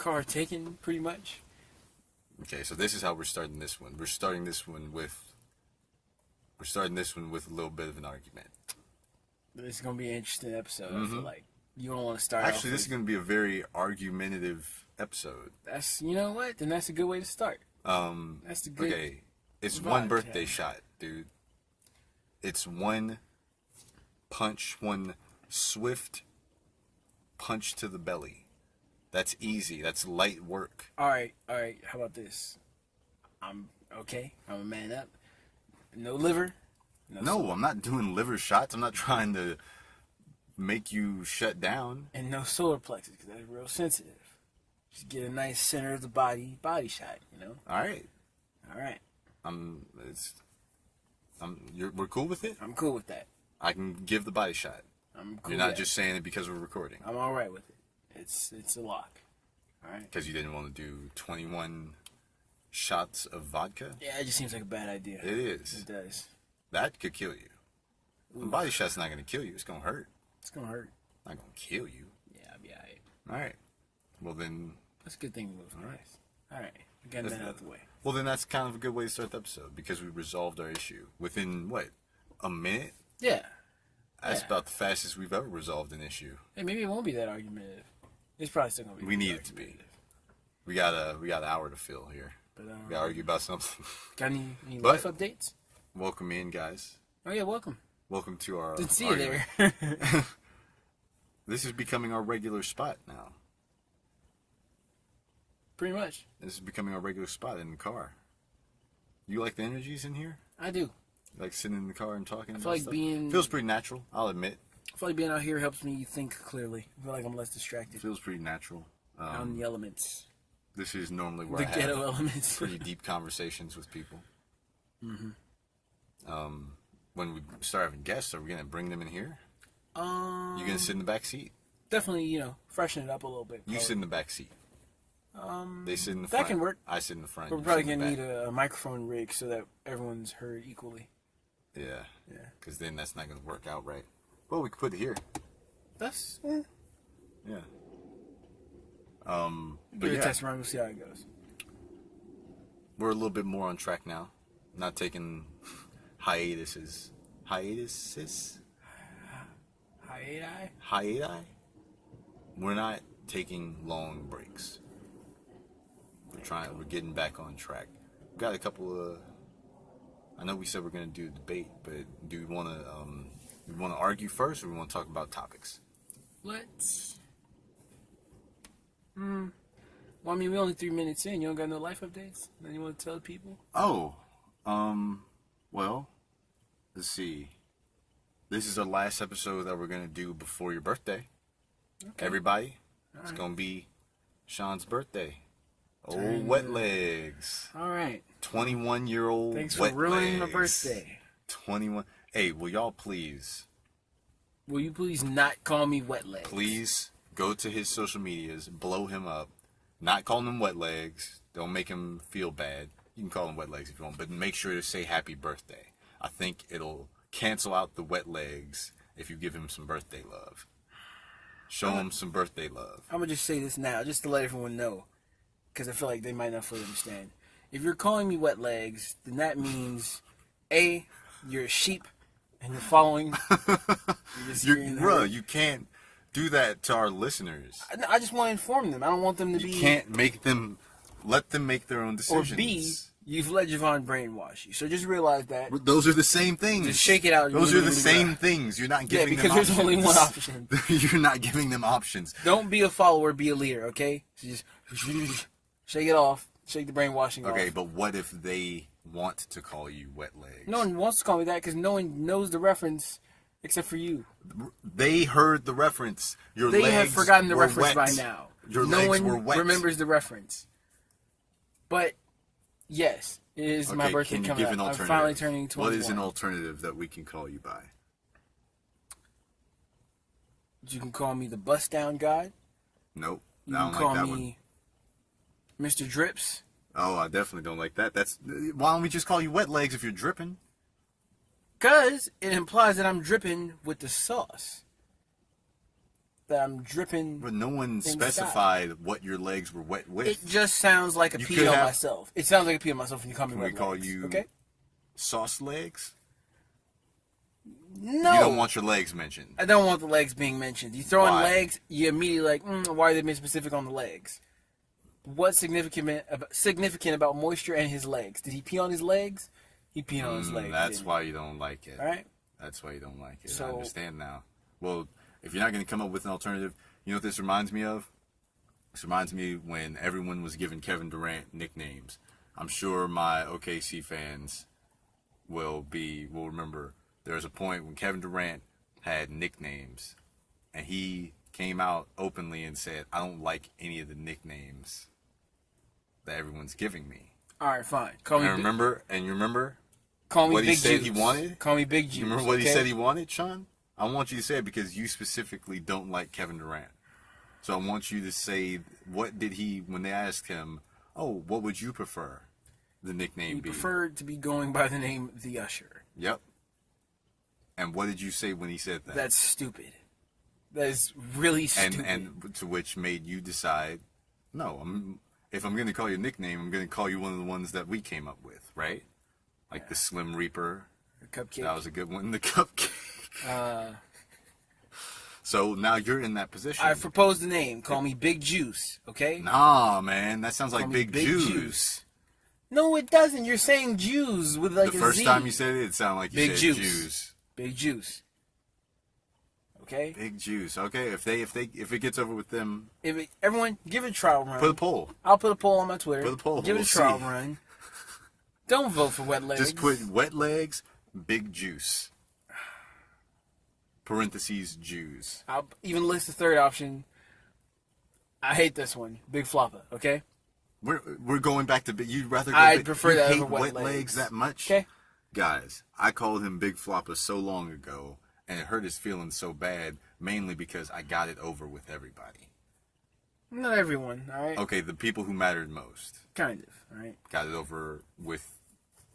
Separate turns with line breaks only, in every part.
car taken, pretty much.
Okay, so this is how we're starting this one. We're starting this one with a little bit of an argument.
This is gonna be an interesting episode. I feel like you don't want to start.
Actually, this is gonna be a very argumentative episode.
You know what? Then that's a good way to start. That's the good.
Okay, it's one birthday shot, dude. It's one punch, one swift punch to the belly. That's easy. That's light work.
All right. How about this? I'm okay. I'm a man up. No liver.
No, I'm not doing liver shots. I'm not trying to make you shut down.
And no solar plexus, because that's real sensitive. Just get a nice center of the body shot, you know?
All right. We're cool with it?
I'm cool with that.
I can give the body shot.
I'm cool.
You're not just saying it because we're recording.
I'm all right with it. It's a lock. All right.
Because you didn't want to do 21 shots of vodka?
Yeah, it just seems like a bad idea.
It is.
It does.
That could kill you. The body shot's not going to kill you. It's going to hurt.
It's going to hurt.
Not going to kill you.
Yeah, I'll be all right.
All right. Well, then...
That's a good thing to move. All right. All right. We got that out of the way.
Well, then that's kind of a good way to start the episode because we resolved our issue within, what, a minute?
Yeah.
That's about the fastest we've ever resolved an issue.
Hey, maybe it won't be that argumentative. It's probably still going to be.
We need it to be. We got an hour to fill here. But, we got to argue about something.
Got any life updates?
Welcome in, guys.
Oh, yeah, welcome.
Welcome to our
Didn't see you there.
This is becoming our regular spot now.
Pretty much.
This is becoming our regular spot in the car. You like the energies in here?
I do.
Like sitting in the car and talking?
I feel like
stuff?
being...
Feels pretty natural, I'll admit.
I feel like being out here helps me think clearly. I feel like I'm less distracted.
Feels pretty natural.
On the elements.
This is normally where I have
ghetto elements.
pretty deep conversations with people. When we start having guests, are we going to bring them in here? You going to sit in the back seat?
Definitely, freshen it up a little bit.
You sit in the back seat. They sit in the front.
That can work.
I sit in the front.
We're probably going to need a microphone rig so that everyone's heard equally.
Yeah. Because then that's not going to work out right. Well, we could put it here.
That's...
Yeah.
Give it a test run. We'll see how it goes.
We're a little bit more on track now. Not taking hiatuses. Hiatuses? Hiati? We're not taking long breaks. We're getting back on track. We've got a couple of... I know we said we're going to do a debate, but do we want to argue first, or we want to talk about topics?
Let's... Well, I mean, we're only 3 minutes in. You don't got no life updates? Then you want to tell people?
Oh, well, let's see. This is the last episode that we're going to do before your birthday. Okay. Everybody, it's going to be Shawn's birthday. Wet legs.
All right.
21-year-old
Thanks for ruining my birthday.
21. Hey, will y'all please...
Will you please not call me wet legs?
Please go to his social medias, blow him up. Not calling him wet legs. Don't make him feel bad. You can call him wet legs if you want, but make sure to say happy birthday. I think it'll cancel out the wet legs if you give him some birthday love. Show him some birthday love.
I'm going to just say this now, just to let everyone know, because I feel like they might not fully understand. If you're calling me wet legs, then that means, A, you're a sheep, and you're following.
You can't do that to our listeners.
I just want to inform them. I don't want them to be...
You can't let them make their own decisions.
Or B, you've let Javon brainwash you. So just realize that.
Those are the same things.
Just shake it out.
Those are the same things. You're not giving them options.
Because there's only one option.
You're not giving them options.
Don't be a follower, be a leader, okay? So just shake it off. Shake the brainwashing off.
Okay, but what if they want to call you wet legs?
No one wants to call me that because no one knows the reference except for you.
They heard the reference.
They have forgotten the reference by now.
Your legs were wet.
No one remembers the reference. But, yes, it is my birthday coming up. I'm finally turning 21.
What is an alternative that we can call you by?
You can call me the Bust Down God.
Nope.
You can call me Mr. Drips.
Oh, I definitely don't like that. Why don't we just call you wet legs if you're dripping?
Because it implies that I'm dripping with the sauce. that I'm dripping.
But no one
in the
specified what your legs were wet with.
It just sounds like a
You
pee
could
on
have-
myself. It sounds like a pee on myself when you call me
Can
wet
we call
legs.
you
Okay?
sauce legs?
No.
You don't want your legs mentioned.
I don't want the legs being mentioned. You throw in
Why?
legs, you immediately like, why are they being specific on the legs? What's significant about moisture and his legs? Did he pee on his legs? He peed on his legs.
That's
didn't
why you don't like it.
he? All right?
That's why you don't like it.
So-
I understand now. Well, if you're not going to come up with an alternative, you know what this reminds me of? This reminds me when everyone was giving Kevin Durant nicknames. I'm sure my OKC fans will remember there was a point when Kevin Durant had nicknames, and he came out openly and said, I don't like any of the nicknames that everyone's giving me.
All right, fine. Call me
And you remember
Call me
what
Big
he said
Juice.
he wanted?
Call me Big Juice.
You remember what he
okay?
said he wanted, Shawn? I want you to say it because you specifically don't like Kevin Durant. So I want you to say, what did he, when they asked him, oh, what would you prefer the nickname
He
be?
preferred to be going by the name The Usher.
Yep. And what did you say when he said that?
That's stupid. That is really stupid.
And to which made you decide, no, if I'm going to call you a nickname, I'm going to call you one of the ones that we came up with, right? Like the Slim Reaper.
The cupcake.
That was a good one. The cupcake. So now you're in that position.
I proposed the name. Call me Big Juice, okay?
Nah, man, that sounds like
Call me
Big
Big
Juice.
Juice. No, it doesn't. You're saying Jews with like
The
a
first
Z.
time you said it sounded like you
Big
said
Juice.
Jews.
Big Juice. Okay?
Big Juice. Okay, if it gets over with them,
Everyone, give it a trial run.
put a poll.
I'll put a poll on my Twitter.
Put a poll.
Give it
We'll
a trial
see.
run. Don't vote for wet legs.
Just put wet legs, Big Juice. Parentheses Jews.
I'll even list the third option. I hate this one. Big Floppa, okay?
We're going back to you'd rather go
I'd
big-
prefer
you
that
hate
over wet legs.
that much.
Okay?
Guys, I called him Big Flopper so long ago, and it hurt his feelings so bad, mainly because I got it over with everybody.
Not everyone, alright?
Okay, the people who mattered most.
Kind of, alright?
Got it over with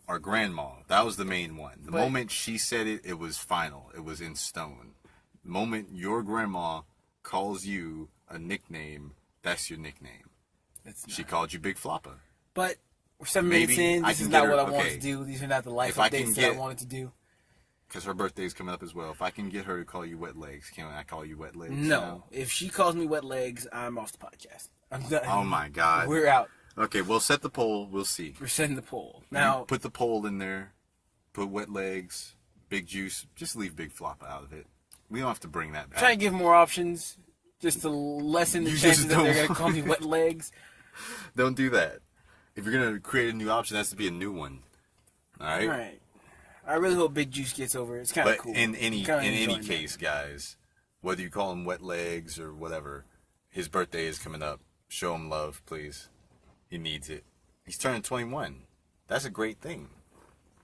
our grandma. That was the main one. The moment she said it, it was final. It was in stone. The moment your grandma calls you a nickname, that's your nickname. She called you Big Flopper.
But we're 7
Maybe
minutes in.
I
This
can
is
get
not
her-
what I wanted
okay.
to do. These are not the life
If I can
updates that I
get-
wanted to do.
Because her birthday's coming up as well. If I can get her to call you Wet Legs, can I call you Wet Legs?
No.
now?
If she calls me wet legs, I'm off the podcast. I'm done.
Oh my God.
We're out.
Okay, we'll set the poll. We'll see.
We're setting the poll.
You
Now,
put the poll in there. Put Wet Legs, Big Juice. Just leave Big Flopper out of it. We don't have to bring that back.
try and give more options just to lessen the
You
chances
just
that they're
don't
going to call me wet legs.
Don't do that. If you're gonna create a new option, it has to be a new one. All right.
All right. I really hope Big Juice gets over it. It's kind of
But
cool.
in any
Kinda enjoying
case, guys, whether you call him Wet Legs or whatever, his birthday is coming up. Show him love, please. He needs it. He's turning 21. That's a great thing.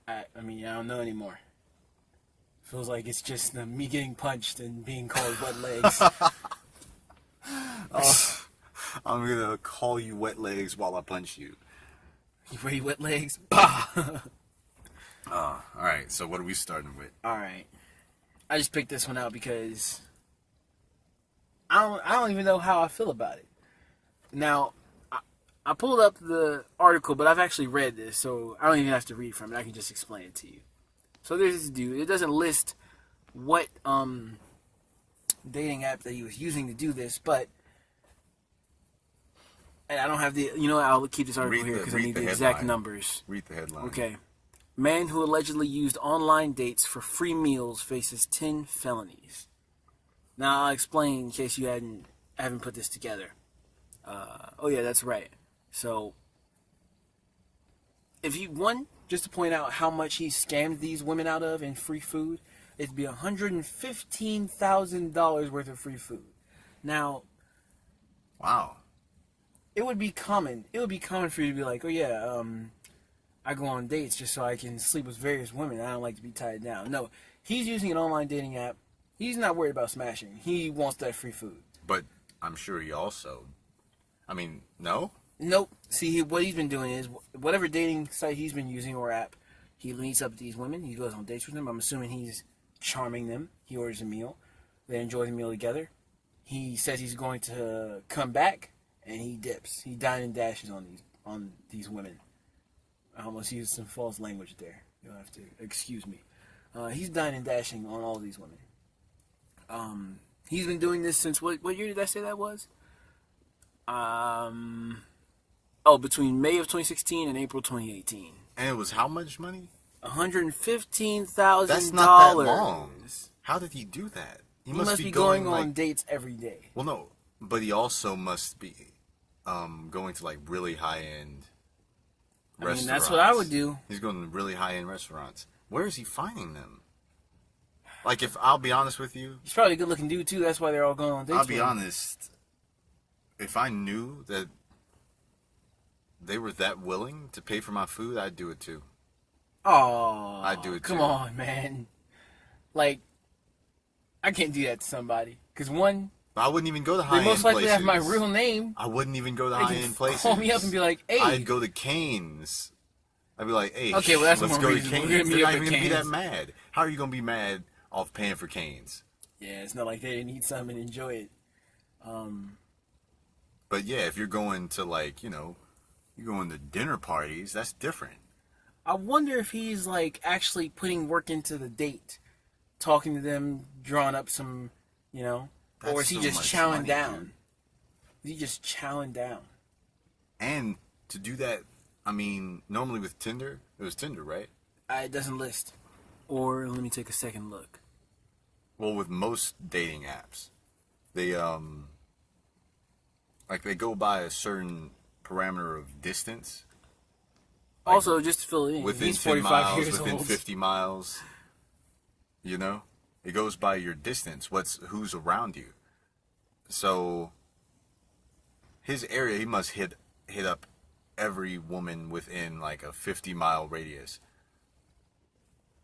that. I mean, I don't know anymore. Feels like it's just me getting punched and being called wet legs.
I'm gonna call you Wet Legs while I punch you.
You ready, wet legs?
All right. So what are we starting with?
All right. I just picked this one out because I don't even know how I feel about it. Now, I pulled up the article, but I've actually read this, so I don't even have to read from it. I can just explain it to you. So there's this dude. It doesn't list what dating app that he was using to do this, but and I don't have the. You know, I'll keep this article here because I need the exact
headline.
numbers.
Read the headline.
Okay. Man who allegedly used online dates for free meals faces 10 felonies. Now I'll explain in case you haven't put this together. Oh yeah, that's right. So, if you just to point out how much he scammed these women out of in free food, it'd be $115,000 worth of free food. Now,
Wow.
it would be common. It would be common for you to be like, oh yeah, I go on dates just so I can sleep with various women. I don't like to be tied down. No, he's using an online dating app. He's not worried about smashing. He wants that free food.
But I'm sure he also. I mean, no.
Nope. See, what he's been doing is whatever dating site he's been using or app, he meets up with these women. He goes on dates with them. I'm assuming he's charming them. He orders a meal. They enjoy the meal together. he says he's going to come back, and he dips. He dine and dashes on these women. I almost used some false language there. You'll have to excuse me. He's dine and dashing on all these women. He's been doing this since what year did I say that was? Between May of 2016 and April 2018.
And it was how much money?
$115,000.
That's not that long. How did he do that?
He must be going on dates every day.
Well, no, but he also must be going to like really high-end restaurants.
That's what I would do.
He's going to really high-end restaurants. Where is he finding them? Like, if I'll be honest with you,
he's probably a good-looking dude too. That's why they're all going on dates.
I'll be honest. If I knew that they were that willing to pay for my food, I'd do it too.
Oh,
I'd do it too.
Come on, man. Like, I can't do that to somebody. Because one,
I wouldn't even go to high-end places.
They most likely have my real name.
I wouldn't even go to high-end places.
Call me up and be like, hey.
I'd go to Cane's. I'd be like, hey,
okay, well, that's
let's
more
go
reason.
to Cane's. They're not even going to be that mad. How are you going to be mad off paying for Cane's?
Yeah, it's not like they didn't eat something and enjoy it.
But yeah, if you're going to like, you're going to dinner parties, that's different.
I wonder if he's like actually putting work into the date, talking to them, drawing up some, or is he just chowing down? Is he just chowing down?
And to do that, normally with Tinder, it was Tinder, right?
It doesn't list. Or let me take a second look.
Well, with most dating apps, they they go by a certain parameter of distance. Like
also, just to fill it in,
within
he's
10
45
miles,
years
within
old.
50 miles, it goes by your distance. Who's around you? So his area, he must hit up every woman within like a 50-mile radius.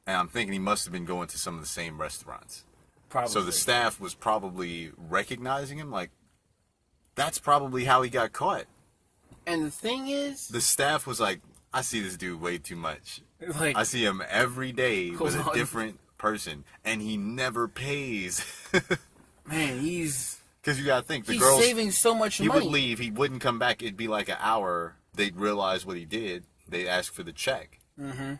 And I'm thinking he must have been going to some of the same restaurants.
Probably.
So the staff was probably recognizing him. Like, that's probably how he got caught.
And the thing is,
the staff was like, I see this dude way too much.
Like,
I see him every day with a different person, and he never pays.
Man, he's...
Because you got to think, the
he's
girls...
saving so much money.
He would leave. He wouldn't come back. It'd be like an hour. They'd realize what he did. They'd ask for the check.
Mm-hmm.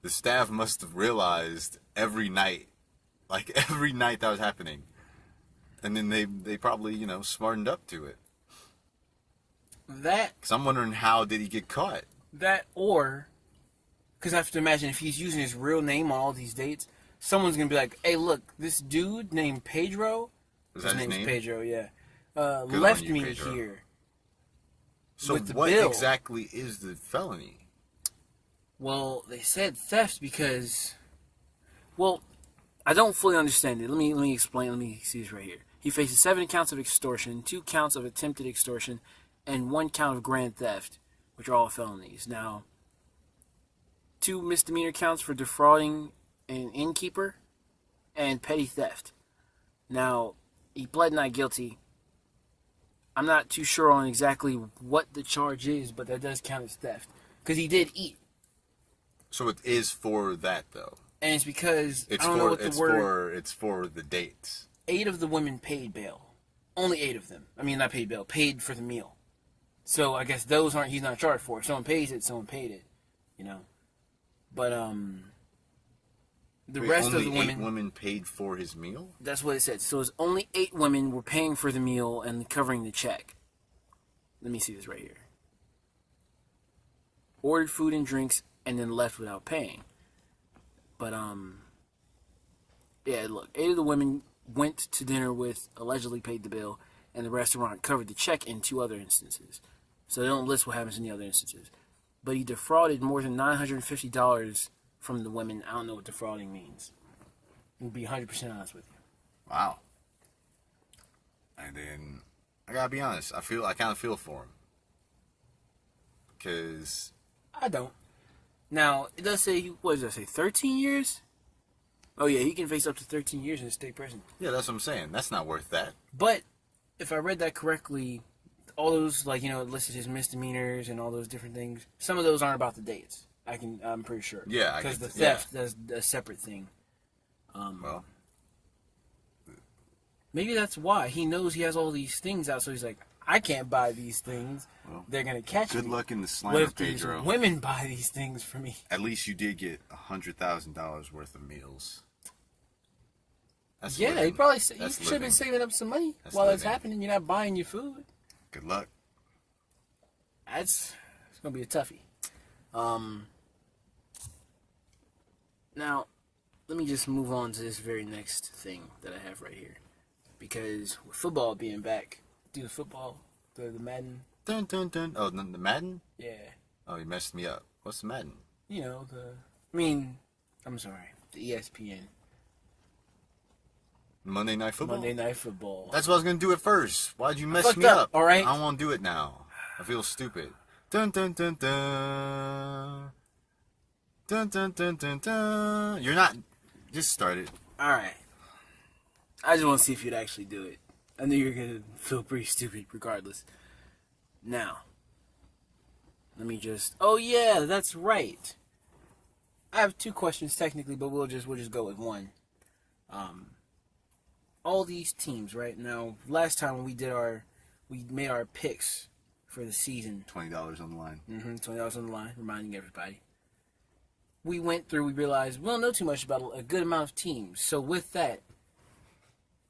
The staff must have realized every night that was happening. And then they probably, smartened up to it. Because I'm wondering, how did he get caught?
Because I have to imagine if he's using his real name on all these dates, someone's going to be like, hey, look, this dude named Pedro,
his name is
Pedro, yeah, left me
Pedro.
here.
So what
bill.
exactly is the felony?
Well, they said theft because, I don't fully understand it. Let me explain. Let me see this right here. He faces 7 counts of extortion, 2 counts of attempted extortion, and 1 count of grand theft, which are all felonies. Now, 2 misdemeanor counts for defrauding an innkeeper and petty theft. Now, he pled not guilty. I'm not too sure on exactly what the charge is, but that does count as theft. Because he did eat.
So it is for that, though.
And it's because, I don't know what the word...
It's for the dates.
8 of the women paid bail. Only 8 of them. I mean, not paid bail. Paid for the meal. So I guess those he's not charged for. If someone pays it, someone paid it. But, the rest of the women...
Only 8 women paid for his meal?
That's what it said. So it's only 8 women were paying for the meal and covering the check. Let me see this right here. Ordered food and drinks and then left without paying. But, yeah, look. 8 of the women went to dinner with, allegedly paid the bill, and the restaurant covered the check in 2 other instances. So they don't list what happens in the other instances. But he defrauded more than $950 from the women. I don't know what defrauding means. I'll be 100% honest with you.
Wow. And then, I gotta be honest, I kind of feel for him. Because...
I don't. Now, it does say, what does that say, 13 years? Oh yeah, he can face up to 13 years in state prison.
Yeah, that's what I'm saying. That's not worth that.
But, if I read that correctly, all those, it listed his misdemeanors and all those different things. Some of those aren't about the dates. I'm pretty sure.
Yeah,
because the theft, that's a separate thing. Maybe that's why. He knows he has all these things out, so he's like, I can't buy these things.
Well,
they're going to catch me.
Good luck in the
What
slammer,
if these
Pedro.
women buy these things for me?
At least you did get $100,000 worth of meals. That's
Yeah,
living.
you probably
That's
should have been
living.
saving up some money
That's
while that's
living.
happening. You're not buying your food.
Good luck.
It's going to be a toughie. Now, let me just move on to this very next thing that I have right here. Because with football being back, do the football, the Madden.
Dun dun dun. Oh, the Madden?
Yeah.
Oh, you messed me up. What's the Madden?
You know, I'm sorry, the ESPN.
Monday Night Football?
Monday Night Football.
That's what I was going to do at first. Why'd you mess
fucked
me
up,
up?
all right?
I don't want to do it now. I feel stupid. Dun dun dun dun. Dun dun dun dun dun. You're not. Just start it.
Alright. I just want to see if you'd actually do it. I knew you were going to feel pretty stupid regardless. Now, let me just... Oh yeah, that's right. I have two questions technically, but we'll just go with one. All these teams, right? Now, last time we made our picks for the season.
$20 on the line.
$20 on the line, reminding everybody. We went through, we realized we don't know too much about a good amount of teams. So with that,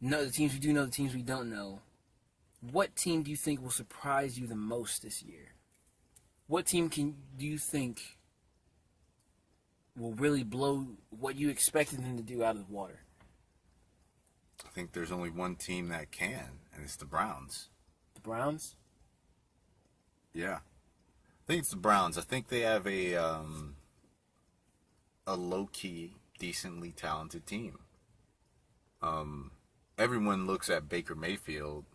know the teams we do know, the teams we don't know. What team do you think will surprise you the most this year? What team do you think will really blow what you expected them to do out of the water?
I think there's only one team that can, and it's the Browns.
The Browns?
Yeah. I think it's the Browns. I think they have a low-key, decently talented team. Everyone looks at Baker Mayfield.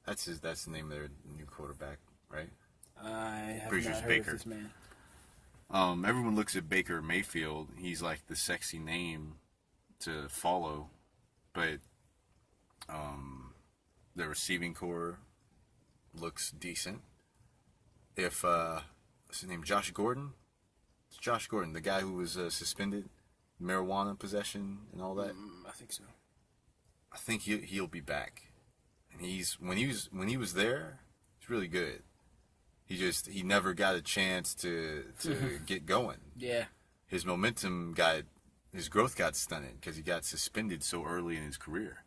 That's the name of their new quarterback, right?
I have
Pretty sure
not
it's
heard
Baker.
of this man.
Everyone looks at Baker Mayfield. He's like the sexy name to follow, but the receiving core looks decent. If what's his name, Josh Gordon? It's Josh Gordon, the guy who was suspended, marijuana possession and all that.
I think so.
I think he'll be back, and when he was there, he's really good. He never got a chance to get going.
Yeah.
His growth got stunted because he got suspended so early in his career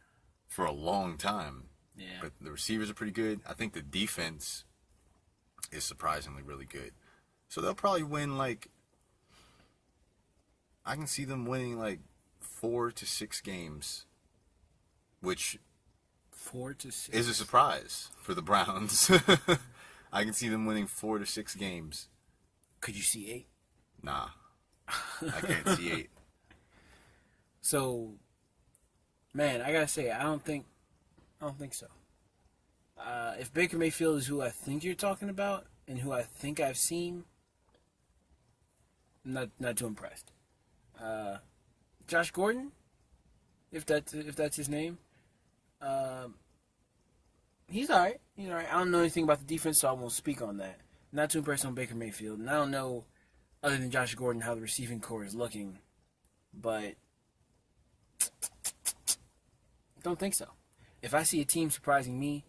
for a long time.
Yeah.
But the receivers are pretty good. I think the defense is surprisingly really good. So they'll probably win I can see them winning 4 to 6 games, which
4 to 6
is a surprise for the Browns. I can see them winning 4 to 6 games.
Could you see 8?
Nah, I can't see 8.
So, man, I gotta say, I don't think so. If Baker Mayfield is who I think you're talking about and who I think I've seen, I'm not too impressed. Josh Gordon, if that's his name, he's all right. He's all right. I don't know anything about the defense, so I won't speak on that. Not too impressed on Baker Mayfield, and I don't know, other than Josh Gordon, how the receiving core is looking, but don't think so. If I see a team surprising me,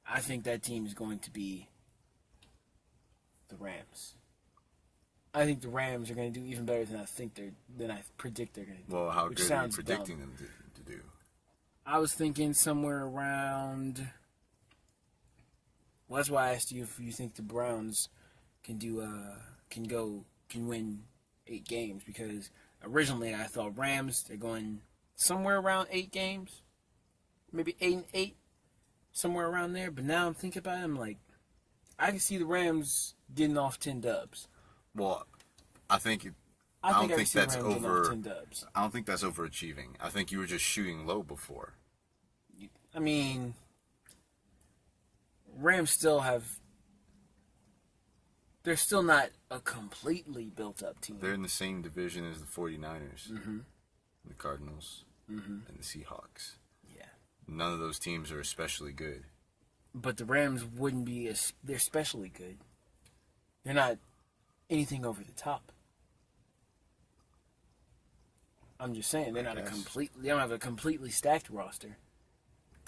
I think that team is going to be the Rams. I think the Rams are going to do even better than I predict they're going to do.
Well, how
which
good are you
sounds
predicting
dumb.
them to do?
I was thinking somewhere around. Well, that's why I asked you if you think the Browns can win 8 games, because originally I thought Rams, they're going somewhere around 8 games, maybe 8-8, somewhere around there. But now I'm thinking about it, I'm like, I can see the Rams getting off 10 dubs.
Well, I don't think that's overachieving. I think you were just shooting low before.
I mean, Rams still they're still not a completely built up team.
They're in the same division as the 49ers, the Cardinals, and the Seahawks.
Yeah.
None of those teams are especially good.
But the Rams wouldn't be they're especially good. They're not anything over the top. I'm just saying they don't have a completely stacked roster.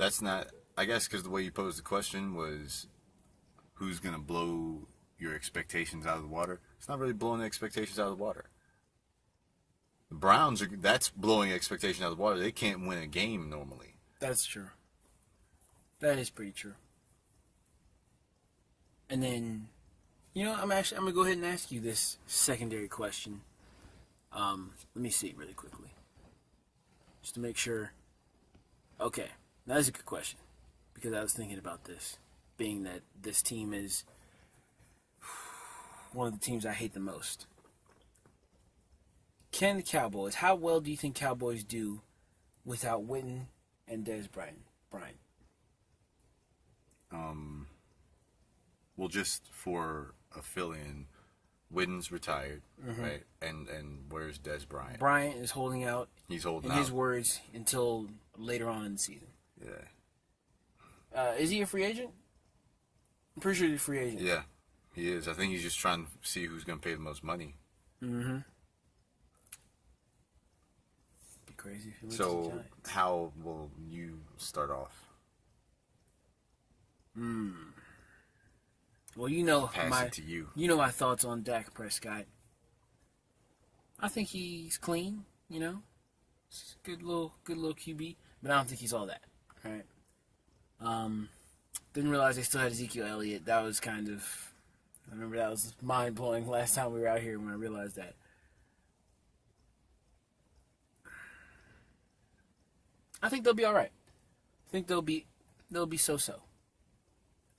That's not. I guess because the way you posed the question was, who's gonna blow your expectations out of the water? It's not really blowing the expectations out of the water. The Browns are. That's blowing expectations out of the water. They can't win a game normally.
That's true. That is pretty true. And then, I'm gonna go ahead and ask you this secondary question. Let me see really quickly, just to make sure. Okay, now that's a good question because I was thinking about this, being that this team is one of the teams I hate the most. Can the Cowboys? How well do you think Cowboys do without Witten and Dez Bryant?
Well, just for a fill-in, Witten's retired, right? And where's Dez Bryant?
Bryant is holding out.
He's holding
in
out.
his words, until later on in the season.
Yeah.
Is he a free agent? I'm pretty sure he's a free agent.
Yeah, he is. I think he's just trying to see who's going to pay the most money.
Mm-hmm. Be crazy if he went to the
So,
Giants.
how will you start off?
Well, you know
Pass it to you.
You know my thoughts on Dak Prescott. I think he's clean. It's a good little QB, but I don't think he's all that. Right. Didn't realize they still had Ezekiel Elliott. That was kind of. I remember that was mind blowing last time we were out here when I realized that. I think they'll be all right. I think they'll be so-so.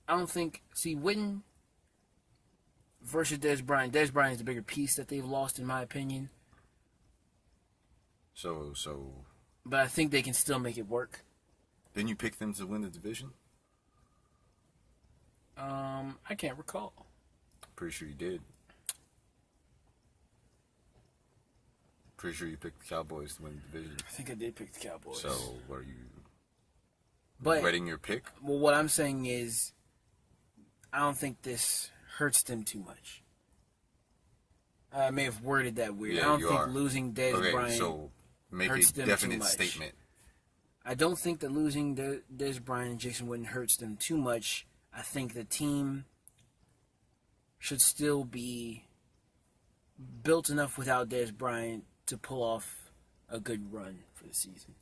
I don't think... See, Witten versus Dez Bryant. Dez Bryant is the bigger piece that they've lost, in my opinion.
So...
But I think they can still make it work.
Didn't you pick them to win the division?
I can't recall.
Pretty sure you did. Pretty sure you picked the Cowboys to win the division.
I think I did pick the Cowboys.
So, what are you...
But,
regretting your pick?
Well, what I'm saying is, I don't think this hurts them too much. I may have worded that weird.
Yeah,
I don't
you
think
are.
losing Dez Bryant
so make
hurts
a
them
definite
too much.
statement.
I don't think that losing Dez Bryant and Jason Witten hurts them too much. I think the team should still be built enough without Dez Bryant to pull off a good run for the season.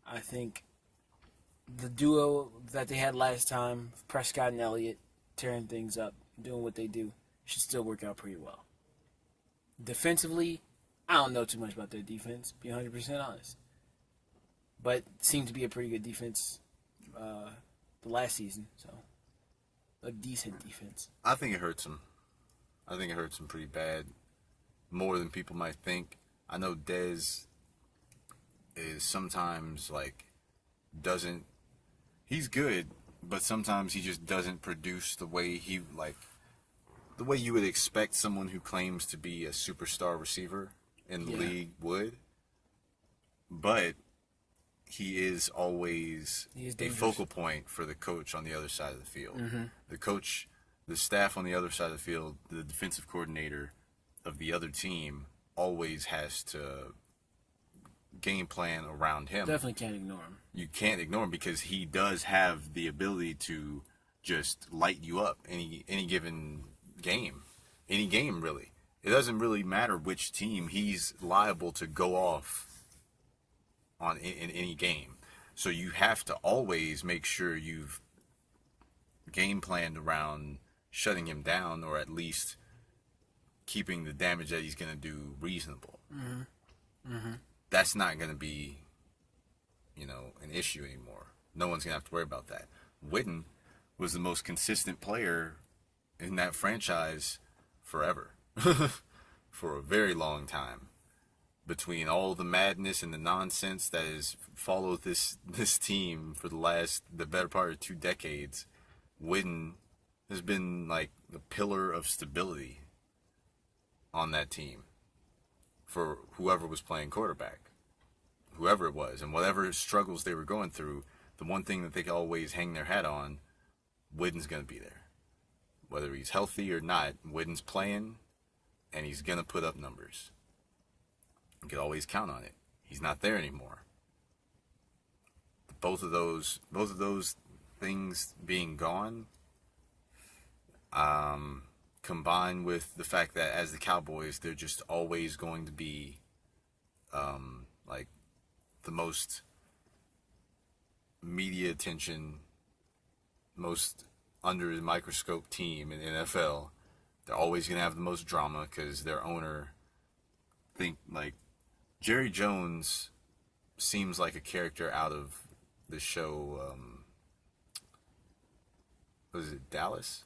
I think the duo that they had last time, Prescott and Elliott, tearing things up, doing what they do, should still work out pretty well. Defensively, I don't know too much about their defense, to be 100% honest. But it seemed to be a pretty good defense the last season, so a decent defense.
I think it hurts them. I think it hurts them pretty bad. More than people might think. I know Dez is sometimes, doesn't... He's good, but sometimes he just doesn't produce the way the way you would expect someone who claims to be a superstar receiver in the league would. But he is always a focal point for the coach on the other side of the field. Mm-hmm. The coach, the staff on the other side of the field, the defensive coordinator of the other team always has to game plan around him.
Definitely can't ignore him.
You can't ignore him because he does have the ability to just light you up any given game. Any game, really. It doesn't really matter which team. He's liable to go off in any game. So you have to always make sure you've game planned around shutting him down, or at least keeping the damage that he's going to do reasonable. Mm-hmm. Mm-hmm. That's not going to be, an issue anymore. No one's going to have to worry about that. Witten was the most consistent player in that franchise forever. For a very long time. Between all the madness and the nonsense that has followed this team for the better part of 2 decades, Witten has been like the pillar of stability on that team for whoever was playing quarterback, whoever it was, and whatever struggles they were going through. The one thing that they could always hang their hat on, Witten's going to be there. Whether he's healthy or not, Witten's playing, and he's going to put up numbers. You could always count on it. He's not there anymore. The both of those things being gone, combined with the fact that as the Cowboys, they're just always going to be like the most media attention, most under the microscope team in the NFL. They're always going to have the most drama because their owner, Jerry Jones seems like a character out of the show, was it Dallas?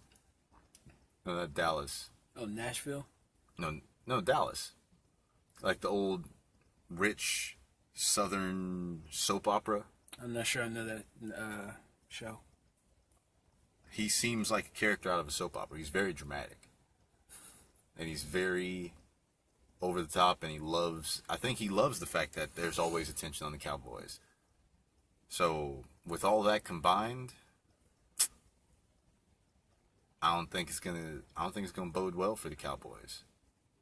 No, not Dallas.
Oh, Nashville?
No, Dallas. Like the old rich Southern soap opera.
I'm not sure I know that show.
He seems like a character out of a soap opera. He's very dramatic. And he's very over the top, and I think he loves the fact that there's always attention on the Cowboys. So, with all that combined, I don't think it's gonna bode well for the Cowboys.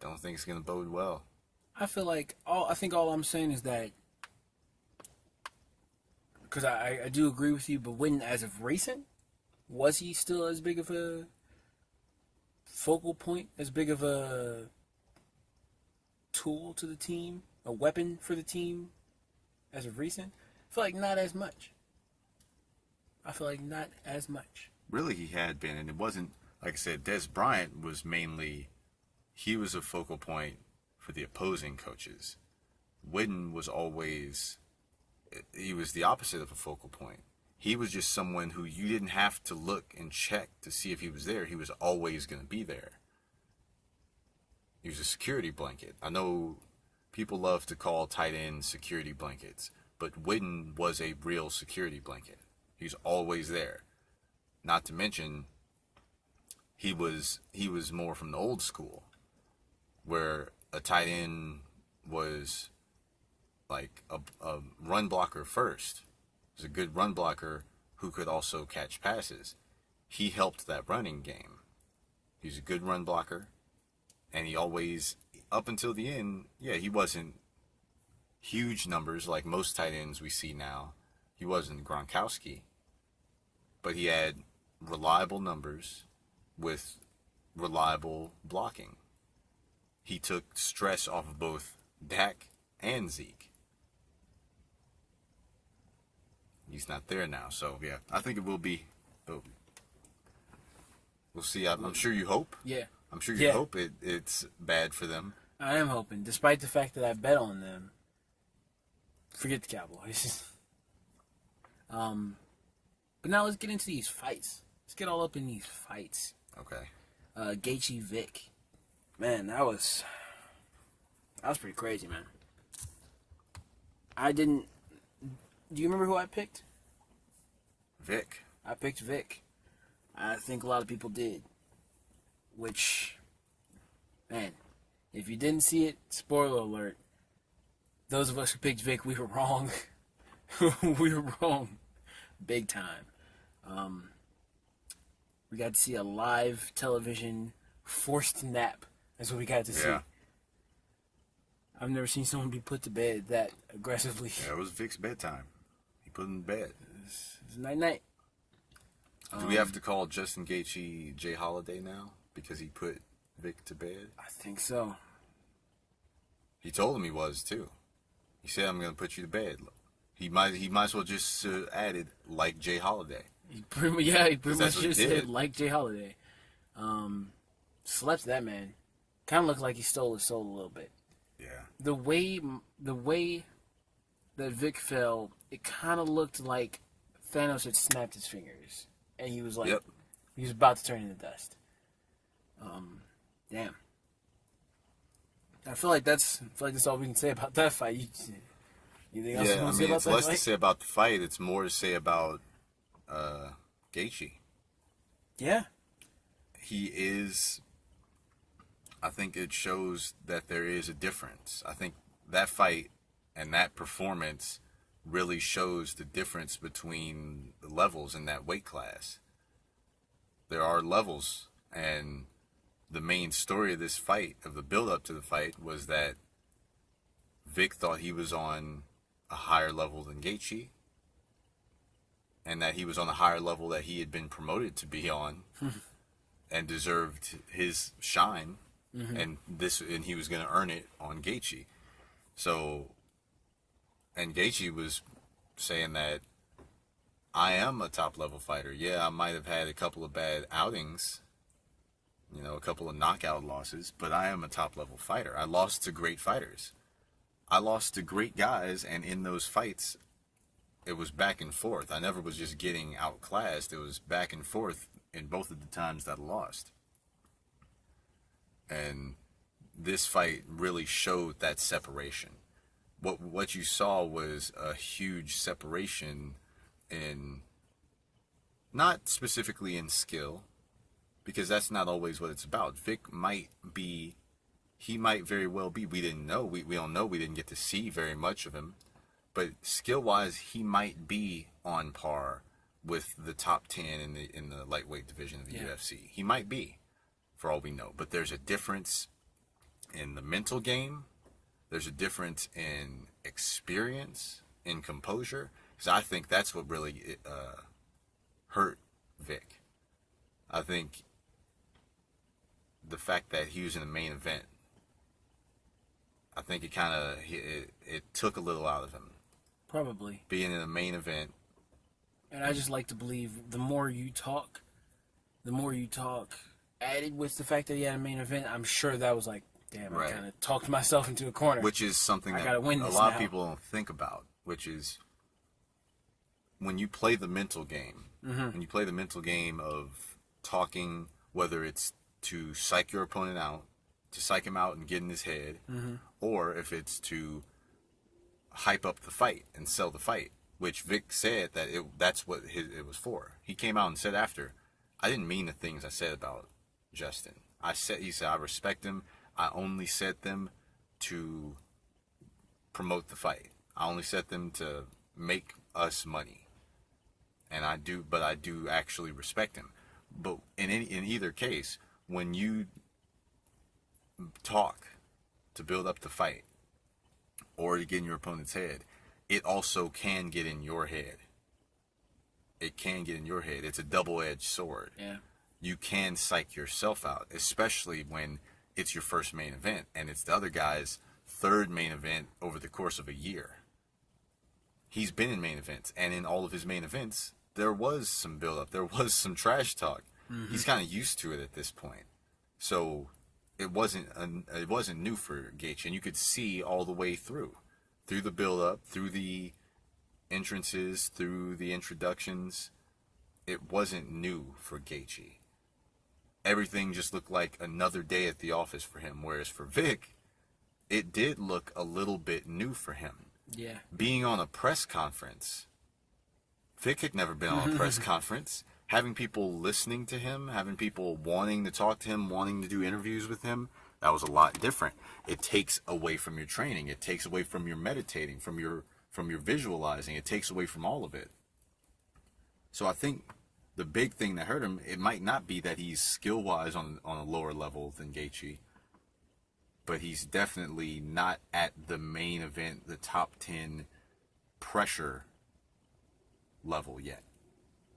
Don't think it's gonna bode well.
I feel like all I'm saying is that, because I do agree with you, but when, as of recent, was he still as big of a focal point, as big of a tool to the team, a weapon for the team, as of recent? I feel like not as much.
Really, he had been, and it wasn't, like I said, Des Bryant was he was a focal point for the opposing coaches. Witten was he was the opposite of a focal point. He was just someone who you didn't have to look and check to see if he was there. He was always going to be there. He was a security blanket. I know people love to call tight ends security blankets, but Witten was a real security blanket. He was always there. Not to mention, he was more from the old school, where a tight end was like a run blocker first. He was a good run blocker who could also catch passes. He helped that running game. He was a good run blocker, and he always, up until the end, he wasn't huge numbers like most tight ends we see now. He wasn't Gronkowski, but he had reliable numbers with reliable blocking. He took stress off of both Dak and Zeke. He's not there now, so yeah, I think it will be. We'll see. I'm sure you hope.
Yeah.
I'm sure you hope it's bad for them.
I am hoping, despite the fact that I bet on them. Forget the Cowboys. But now let's get into these fights. Let's get all up in these fights.
Okay.
Gaethje Vick. Man, that was pretty crazy, man. Do you remember who I picked?
Vick.
I picked Vick. I think a lot of people did. Which, man, if you didn't see it, spoiler alert. Those of us who picked Vick, we were wrong. We were wrong. Big time. We got to see a live television forced nap. That's what we got to see. I've never seen someone be put to bed that aggressively.
Yeah, it was Vick's bedtime. He put him in bed.
It's night-night.
Do we have to call Justin Gaethje Jay Holiday now because he put Vick to bed?
I think so.
He told him he was too. He said, "I'm going to put you to bed." He might as well just added like Jay Holiday.
He pretty much just said like Jay Holiday. Slept that man. Kind of looked like he stole his soul a little bit.
Yeah.
The way that Vick fell, it kind of looked like Thanos had snapped his fingers, and he was like, he was about to turn into dust. Damn. I feel like that's all we can say about that fight. Anything else you want to say about that fight?
It's less to say about the fight. It's more to say about Gaethje.
Yeah.
He is. I think it shows that there is a difference. I think that fight and that performance really shows the difference between the levels in that weight class. There are levels, and the main story of this fight, of the build-up to the fight, was that Vick thought he was on a higher level than Gaethje. and that he was on a higher level that he had been promoted to be on, and deserved his shine, and he was going to earn it on Gaethje. So, and Gaethje was saying that I am a top level fighter. Yeah, I might have had a couple of bad outings, a couple of knockout losses, but I am a top level fighter. I lost to great fighters. I lost to great guys, and in those fights, it was back and forth. I never was just getting outclassed. It was back and forth in both of the times that I lost. And this fight really showed that separation. What you saw was a huge separation in, not specifically in skill, because that's not always what it's about. Vic might very well be. We didn't know. We don't know. We didn't get to see very much of him. But skill-wise, he might be on par with the top 10 in the lightweight division of the UFC. He might be, for all we know. But there's a difference in the mental game. There's a difference in experience, in composure. Because I think that's what really hurt Vic. I think the fact that he was in the main event, I think it took a little out of him.
Probably.
Being in the main event.
And I just like to believe the more you talk, added with the fact that he had a main event, I'm sure that was like, damn, I kind of talked myself into a corner.
Which is something that a lot of people don't think about, which is when you play the mental game, when you play the mental game of talking, whether it's to psych your opponent out, to psych him out and get in his head, or if it's to hype up the fight and sell the fight, which Vic said that that's what it was for. He came out and said after, I didn't mean the things I said about Justin. He said, I respect him. I only said them to promote the fight. I only said them to make us money. And I do actually respect him. But in either case, when you talk to build up the fight or to get in your opponent's head, it also can get in your head. It can get in your head. It's a double-edged sword.
Yeah.
You can psych yourself out, especially when it's your first main event and it's the other guy's third main event over the course of a year. He's been in main events, and in all of his main events, there was some build-up. There was some trash talk. He's kind of used to it at this point. So it wasn't new for Gaethje, and you could see all the way through the build-up, through the entrances, through the introductions. It wasn't new for Gaethje. Everything just looked like another day at the office for him, whereas for Vic, it did look a little bit new for him.
Yeah.
Being on a press conference, Vic had never been on a press conference. Having people listening to him, having people wanting to talk to him, wanting to do interviews with him, that was a lot different. It takes away from your training. It takes away from your meditating, from your visualizing. It takes away from all of it. So I think the big thing that hurt him, it might not be that he's skill-wise on a lower level than Gaethje, but he's definitely not at the main event, the top 10 pressure level yet.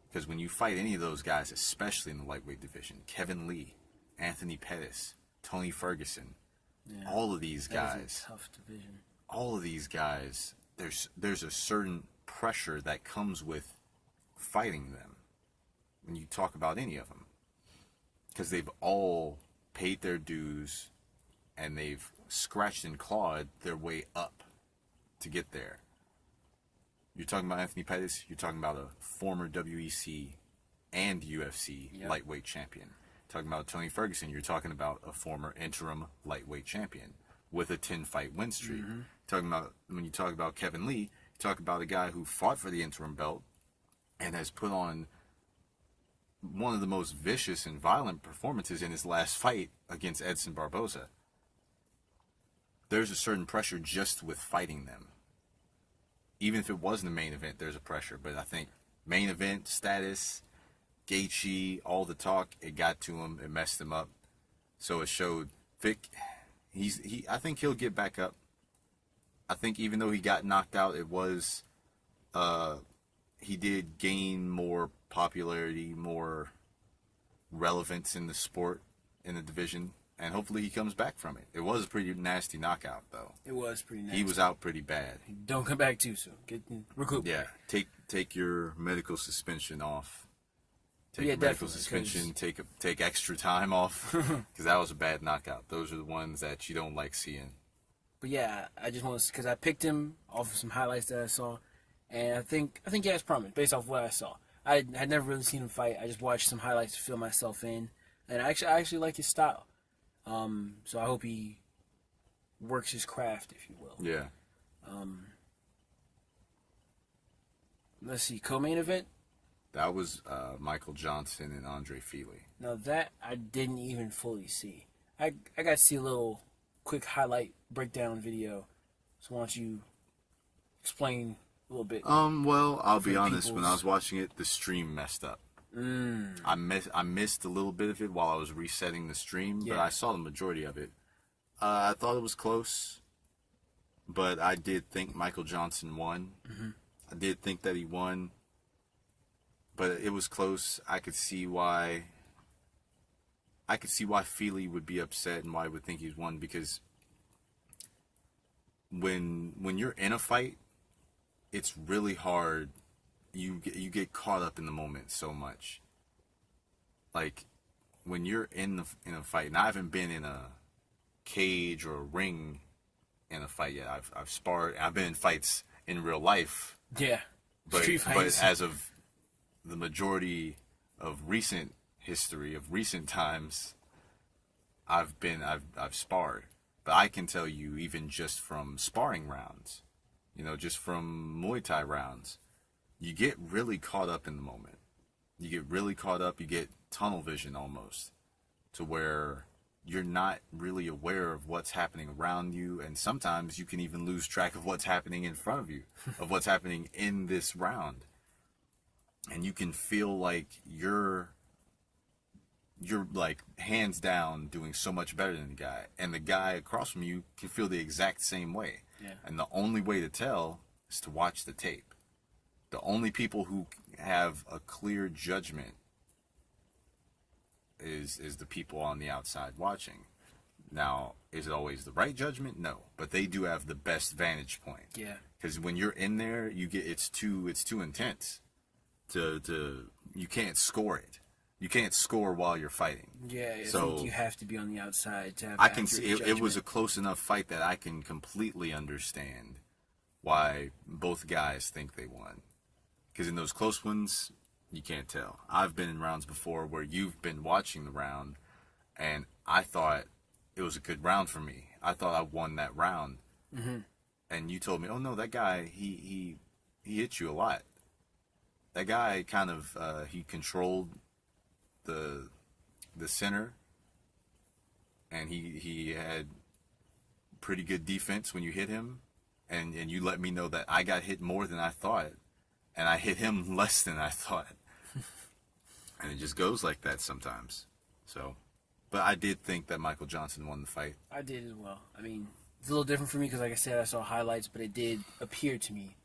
Because when you fight any of those guys, especially in the lightweight division, Kevin Lee, Anthony Pettis, Tony Ferguson, all of these guys,
tough division.
All of these guys, there's a certain pressure that comes with fighting them when you talk about any of them, because they've all paid their dues and they've scratched and clawed their way up to get there. You're talking about Anthony Pettis, you're talking about a former WEC and UFC lightweight champion. Talking about Tony Ferguson, you're talking about a former interim lightweight champion with a 10-fight win streak. Talking about, when you talk about Kevin Lee, you talk about a guy who fought for the interim belt and has put on one of the most vicious and violent performances in his last fight against Edson Barboza. There's a certain pressure just with fighting them. Even if it wasn't the main event, there's a pressure. But I think main event status, Gaethje, all the talk, it got to him. It messed him up. So it showed Vic. I think he'll get back up. I think even though he got knocked out, it was he did gain more popularity, more relevance in the sport, in the division, and hopefully he comes back from it. It was a pretty nasty knockout, though.
It was pretty nasty.
He was out pretty bad.
Don't come back too soon. Recoup.
Yeah, take your medical suspension off. Take
Yeah,
your medical
definitely,
suspension. Take extra time off because that was a bad knockout. Those are the ones that you don't like seeing.
But yeah, I just want to, because I picked him off of some highlights that I saw, and I think he has promise based off what I saw. I had never really seen him fight. I just watched some highlights to fill myself in, and I actually like his style. So I hope he works his craft, if you will.
Yeah.
Let's see, co-main event.
That was Michael Johnson and Andre Fili.
Now that I didn't even fully see. I got to see a little quick highlight breakdown video. So why don't you explain a little bit?
Well, I'll be
For
honest. When I
people's-
was watching it, the stream messed up. I missed a little bit of it while I was resetting the stream, but
Yeah.
I saw the majority of it. I thought it was close, but I did think Michael Johnson won. I did think that he won, but it was close. I could see why Fili would be upset and why he would think he's won, because when you're in a fight, it's really hard. You get caught up in the moment so much. Like when you're in a fight, and I haven't been in a cage or a ring in a fight yet. I've sparred. I've been in fights in real life.
Yeah.
But
Street fights.
as of the majority of recent history, of recent times, I've sparred. But I can tell you, even just from sparring rounds, just from Muay Thai rounds, you get really caught up in the moment. You get really caught up. You get tunnel vision almost, to where you're not really aware of what's happening around you, and sometimes you can even lose track of what's happening in front of you, of what's happening in this round. And you can feel like you're like hands down doing so much better than the guy, and the guy across from you can feel the exact same way.
Yeah.
And the only way to tell is to watch the tape. The only people who have a clear judgment is the people on the outside watching. Now, is it always the right judgment? No, but they do have the best vantage point.
Yeah.
Because when you're in there, it's too intense. You can't score it. You can't score while you're fighting.
Yeah, I
So
think you have to be on the outside to have
I can
accurate
see it was a
judgment.
close enough fight that I can completely understand why both guys think they won. Because in those close ones, you can't tell. I've been in rounds before where you've been watching the round, and I thought it was a good round for me. I thought I won that round. And you told me, oh no, that guy, he hit you a lot. That guy kind of, he controlled the center, and he had pretty good defense when you hit him, and you let me know that I got hit more than I thought, and I hit him less than I thought. And it just goes like that sometimes. So, but I did think that Michael Johnson won the fight.
I did as well. I mean, it's a little different for me because, like I said, I saw highlights, but it did appear to me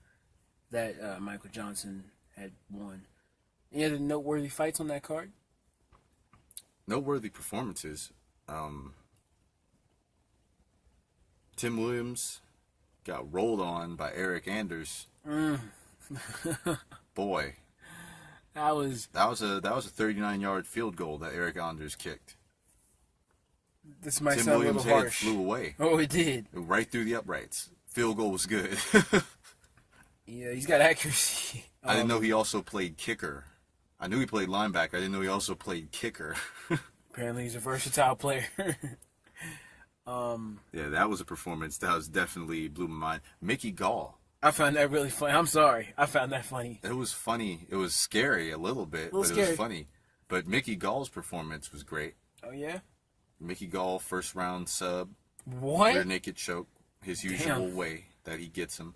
that Michael Johnson had won. Any other noteworthy fights on that card?
Noteworthy performances. Tim Williams got rolled on by Eric Anders. Boy,
That was
that was a 39-yard field goal that Eric Anders kicked.
this might
Tim
sound a
Williams'
little
head
harsh.
flew away
Oh, it did.
right through the uprights. Field goal was good.
Yeah, he's got accuracy.
I didn't know he also played kicker. I knew he played linebacker. I didn't know he also played kicker.
Apparently, he's a versatile player.
Yeah, that was a performance that was definitely blew my mind. Mickey Gall.
I found that really funny. I'm sorry. I found that funny.
It was funny. It was scary a little bit, but it
scary.
was funny. But Mickey Gall's performance was great.
Oh, yeah?
Mickey Gall, first round sub,
What?
rear naked choke, his usual way that he gets him.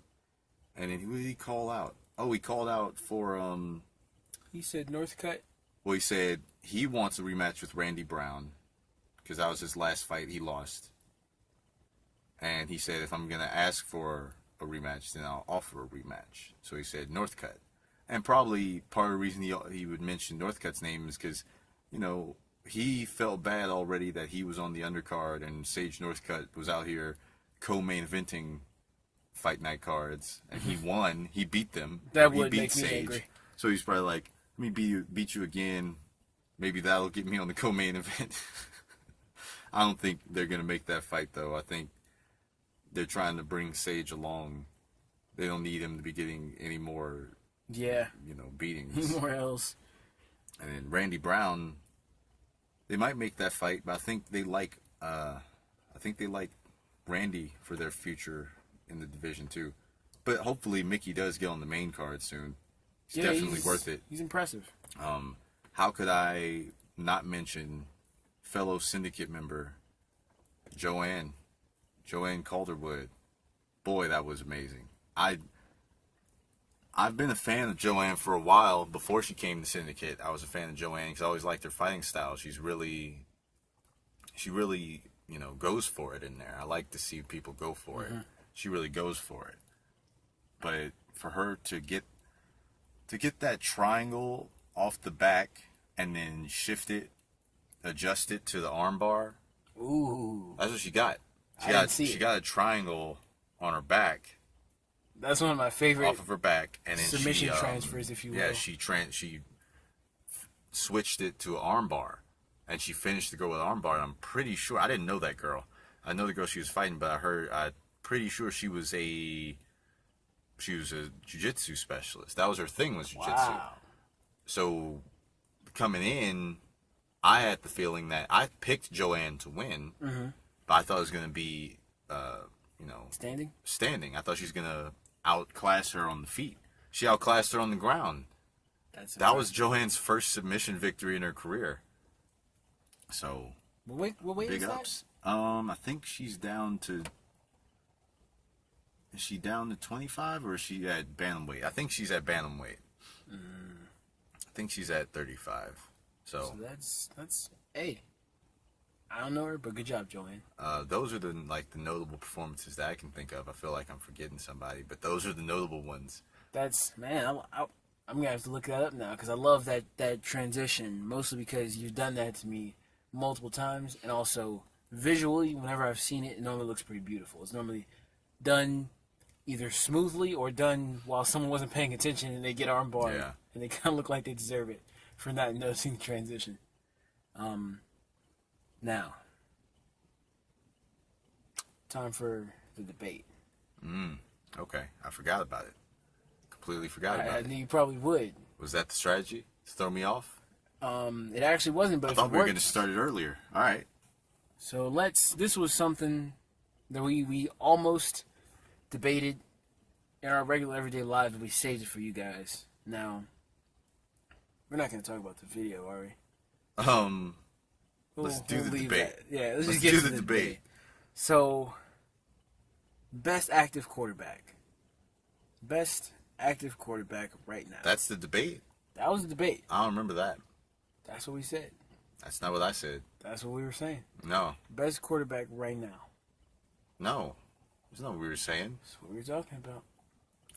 And then who did he call out? Oh, he called out for
He said Northcutt?
well, he said he wants a rematch with Randy Brown because that was his last fight. He lost. And he said, if I'm going to ask for a rematch, then I'll offer a rematch. So he said Northcutt. And probably part of the reason he would mention Northcutt's name is because, you know, he felt bad already that he was on the undercard and Sage Northcutt was out here co-main eventing fight night cards, and he won. He beat them.
That
he
would
beat
make me
Sage.
angry.
So he's probably like, let me beat you again. Maybe that'll get me on the co-main event. I don't think they're going to make that fight, though. I think they're trying to bring Sage along. They don't need him to be getting any more, beatings.
More else.
And then Randy Brown, they might make that fight, but I think they like Randy for their future in the division too. But hopefully Mickey does get on the main card soon. He's definitely worth it.
He's impressive.
How could I not mention fellow syndicate member Joanne Calderwood? Boy, that was amazing. I've been a fan of Joanne for a while. Before she came to Syndicate, I was a fan of Joanne because I always liked her fighting style. She really, goes for it in there. I like to see people go for it. She really goes for it. But for her to get that triangle off the back and then shift it, adjust it to the armbar.
Ooh,
that's what she got. She got a triangle on her back.
That's one of my favorite
off of her back, and then
submission transfers, if you will.
Yeah, she switched it to an armbar, and she finished the girl with an armbar. And I'm pretty sure I didn't know that girl. I know the girl she was fighting, but I'm pretty sure she was a jiu-jitsu specialist. That was her thing, was jiu-jitsu.
Wow.
So coming in, I had the feeling that I picked Joanne to win, but I thought it was going to be, standing. I thought she was going to outclass her on the feet. She outclassed her on the ground. That was Joanne's first submission victory in her career. So,
what weight
big
is
ups. I think she's down to. Is she down to 25 or is she at bantamweight? I think she's at bantamweight. I think she's at 35. So
that's hey. I don't know her, but good job, Joanne.
Those are the notable performances that I can think of. I feel like I'm forgetting somebody, but those are the notable ones.
I'm gonna have to look that up now because I love that transition, mostly because you've done that to me multiple times, and also visually, whenever I've seen it, it normally looks pretty beautiful. It's normally done either smoothly or done while someone wasn't paying attention and they get armbarred, and they kind of look like they deserve it for not noticing the transition. Now, time for the debate.
Okay. I forgot about it. Completely forgot about it.
I knew you probably would.
Was that the strategy to throw me off?
It actually wasn't, but
I thought we were going to start it earlier. All right.
So this was something that we almost debated in our regular everyday lives, but we saved it for you guys. Now, we're not going to talk about the video, are we?
Let's do the debate.
That. Yeah, let's just get to the debate. So, best active quarterback. Best active quarterback right now.
That's the debate?
That was the debate.
I don't remember that.
That's what we said.
That's not what I said.
That's what we were saying.
No.
Best quarterback right now.
No. That's not what we were saying.
That's what we were talking about.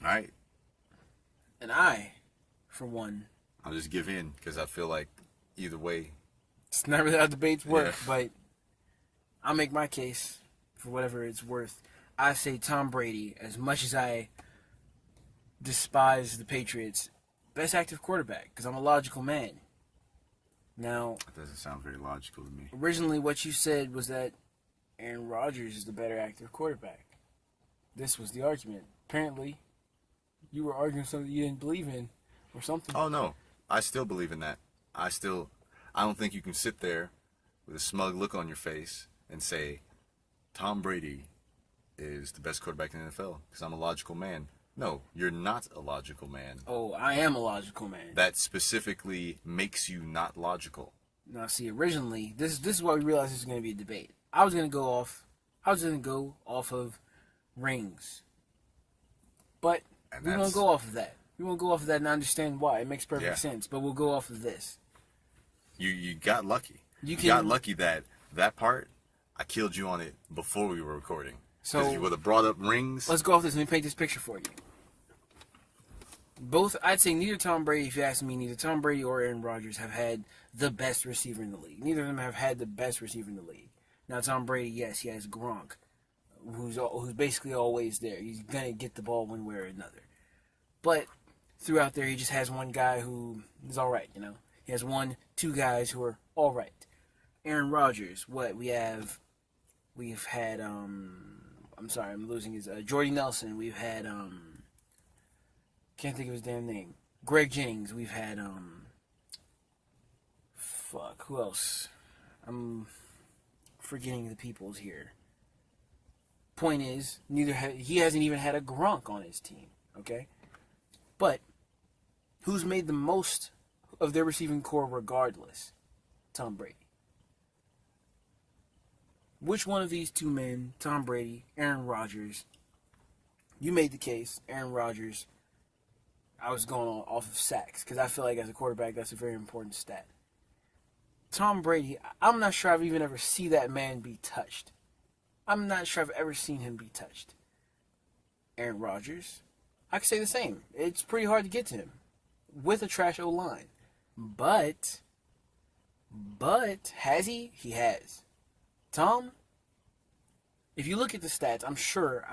All right.
And I, for one...
I'll just give in because I feel like either way...
It's not really how debates work, but I'll make my case for whatever it's worth. I say Tom Brady, as much as I despise the Patriots, best active quarterback, because I'm a logical man. Now...
That doesn't sound very logical to me.
Originally, what you said was that Aaron Rodgers is the better active quarterback. This was the argument. Apparently, you were arguing something you didn't believe in, or something.
Oh, no. I still believe in that. I don't think you can sit there with a smug look on your face and say, Tom Brady is the best quarterback in the NFL because I'm a logical man. No, you're not a logical man.
Oh, I am a logical man.
That specifically makes you not logical.
Now, see, originally, this is why we realized this was going to be a debate. I was going to go off of rings. But we won't go off of that. We won't go off of that and understand why. It makes perfect sense. But we'll go off of this.
You got lucky. You got lucky that part, I killed you on it before we were recording. So you would have brought up rings.
Let's go off this. Let me paint this picture for you. Both, I'd say neither Tom Brady, if you ask me, neither Tom Brady or Aaron Rodgers have had the best receiver in the league. Neither of them have had the best receiver in the league. Now, Tom Brady, yes, he has Gronk, who's basically always there. He's going to get the ball one way or another. But throughout there, he just has one guy who is all right, you know. He has two guys who are all right. Aaron Rodgers, we've had, I'm sorry, I'm losing his, Jordy Nelson. We've had, can't think of his damn name. Greg Jennings. We've had, who else? I'm forgetting the peoples here. Point is, he hasn't even had a Gronk on his team, okay? But who's made the most of their receiving core regardless? Tom Brady. Which one of these two men, Tom Brady, Aaron Rodgers, you made the case, Aaron Rodgers, I was going off of sacks, because I feel like as a quarterback, that's a very important stat. Tom Brady, I'm not sure I've even ever seen that man be touched. I'm not sure I've ever seen him be touched. Aaron Rodgers, I could say the same. It's pretty hard to get to him with a trash O-line. But, has he? He has. Tom, if you look at the stats, I'm sure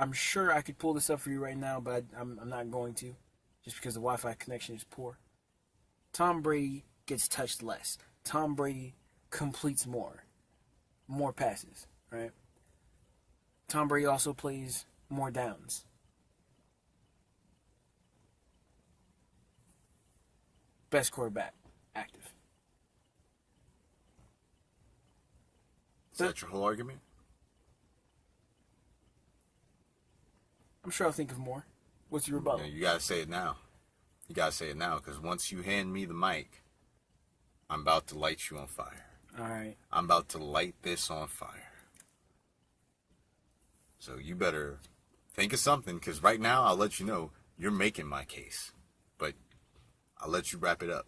I could pull this up for you right now, but I'm not going to, just because the Wi-Fi connection is poor. Tom Brady gets touched less. Tom Brady completes more passes, right? Tom Brady also plays more downs. Best quarterback active.
Is that your whole argument?
I'm sure I'll think of more. What's your rebuttal?
You gotta say it now. You gotta say it now, because once you hand me the mic, I'm about to light you on fire.
All right.
I'm about to light this on fire. So you better think of something, because right now I'll let you know you're making my case. But I'll let you wrap it up.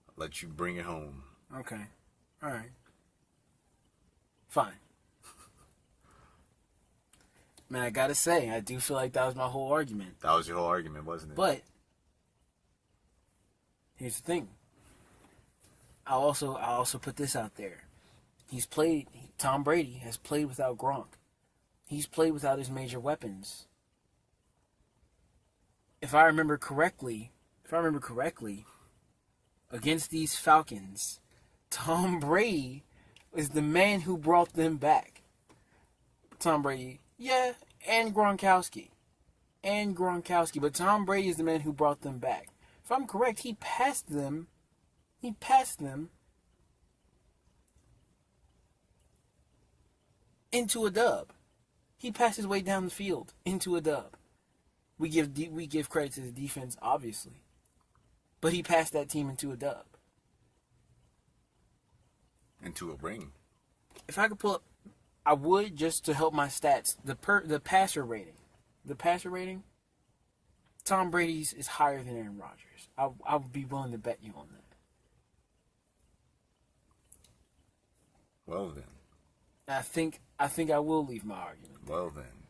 I'll let you bring it home.
Okay. All right. Fine. Man, I gotta say, I do feel like that was my whole argument.
That was your whole argument, wasn't it?
But here's the thing. I'll also put this out there. Tom Brady has played without Gronk. He's played without his major weapons. If I remember correctly, against these Falcons, Tom Brady is the man who brought them back. Tom Brady, yeah, and Gronkowski. But Tom Brady is the man who brought them back. If I'm correct, he passed them into a dub. He passed his way down the field into a dub. We give credit to the defense, obviously, but he passed that team into a dub.
Into a ring.
If I could pull up, I would, just to help my stats. The passer rating. Tom Brady's is higher than Aaron Rodgers. I would be willing to bet you on that.
Well then.
I think I will leave my argument.
Well then.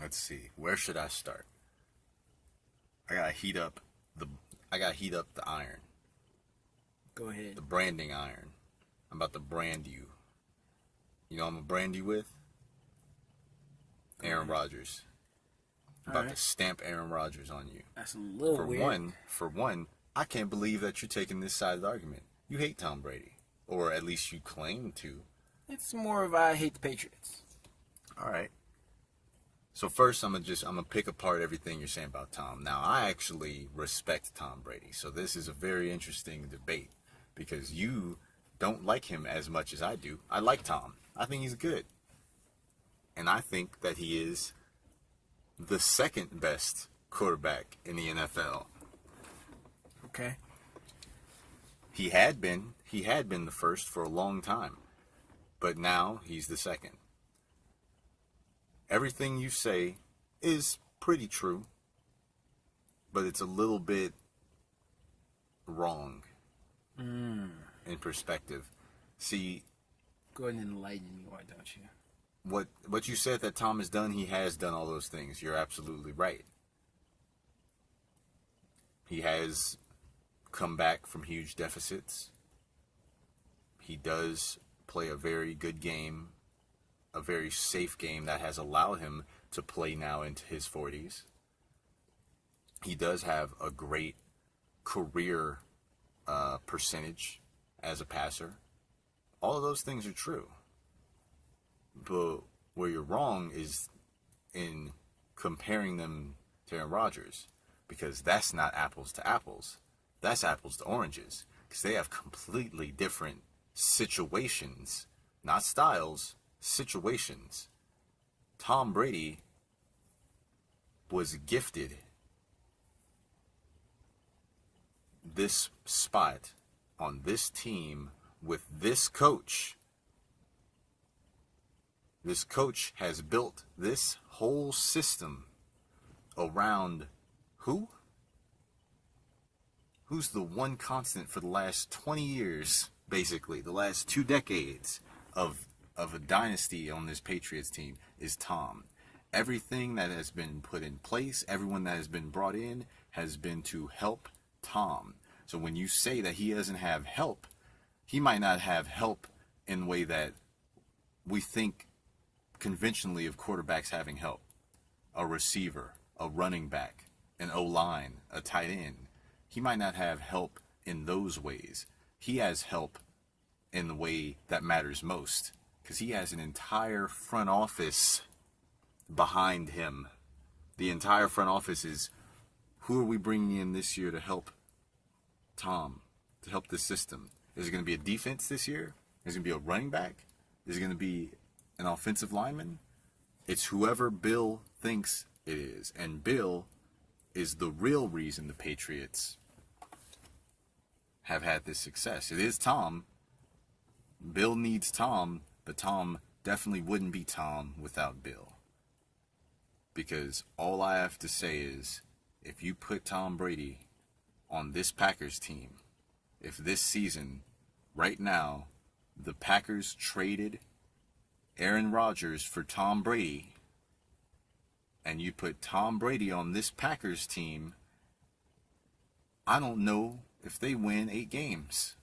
Let's see. Where should I start? I gotta heat up the iron.
Go ahead.
The branding iron. I'm about to brand you. You know what I'm gonna brand you with? Aaron Rodgers. I'm about to stamp Aaron Rodgers on you.
That's a little weird.
For one, I can't believe that you're taking this side of the argument. You hate Tom Brady. Or at least you claim to.
It's more of I hate the Patriots.
Alright. So first, I'm gonna pick apart everything you're saying about Tom. Now, I actually respect Tom Brady. So this is a very interesting debate. Because you don't like him as much as I do. I like Tom. I think he's good. And I think that he is the second best quarterback in the NFL.
Okay.
He had been the first for a long time. But now he's the second. Everything you say is pretty true. But it's a little bit wrong. In perspective. See,
go ahead and enlighten me, why don't you?
What you said that Tom has done, he has done all those things. You're absolutely right. He has come back from huge deficits. He does play a very good game, a very safe game that has allowed him to play now into his 40s. He does have a great career percentage as a passer. All of those things are true. But where you're wrong is in comparing them to Aaron Rodgers, because that's not apples to apples. That's apples to oranges, because they have completely different situations, not styles, situations. Tom Brady was gifted this spot on this team with this coach. This coach has built this whole system around who? Who's the one constant for the last 20 years, basically, the last 2 decades of a dynasty on this Patriots team is Tom. Everything that has been put in place, everyone that has been brought in, has been to help Tom. So when you say that he doesn't have help, he might not have help in the way that we think conventionally of quarterbacks having help. A receiver, a running back, an O-line, a tight end. He might not have help in those ways. He has help in the way that matters most, because he has an entire front office behind him. The entire front office is, who are we bringing in this year to help Tom, to help this system? Is it going to be a defense this year? Is it going to be a running back? Is it going to be an offensive lineman? It's whoever Bill thinks it is. And Bill is the real reason the Patriots have had this success. It is Tom. Bill needs Tom, but Tom definitely wouldn't be Tom without Bill. Because all I have to say is, if you put Tom Brady on this Packers team, if this season, right now, the Packers traded Aaron Rodgers for Tom Brady, and you put Tom Brady on this Packers team, I don't know if they win 8 games.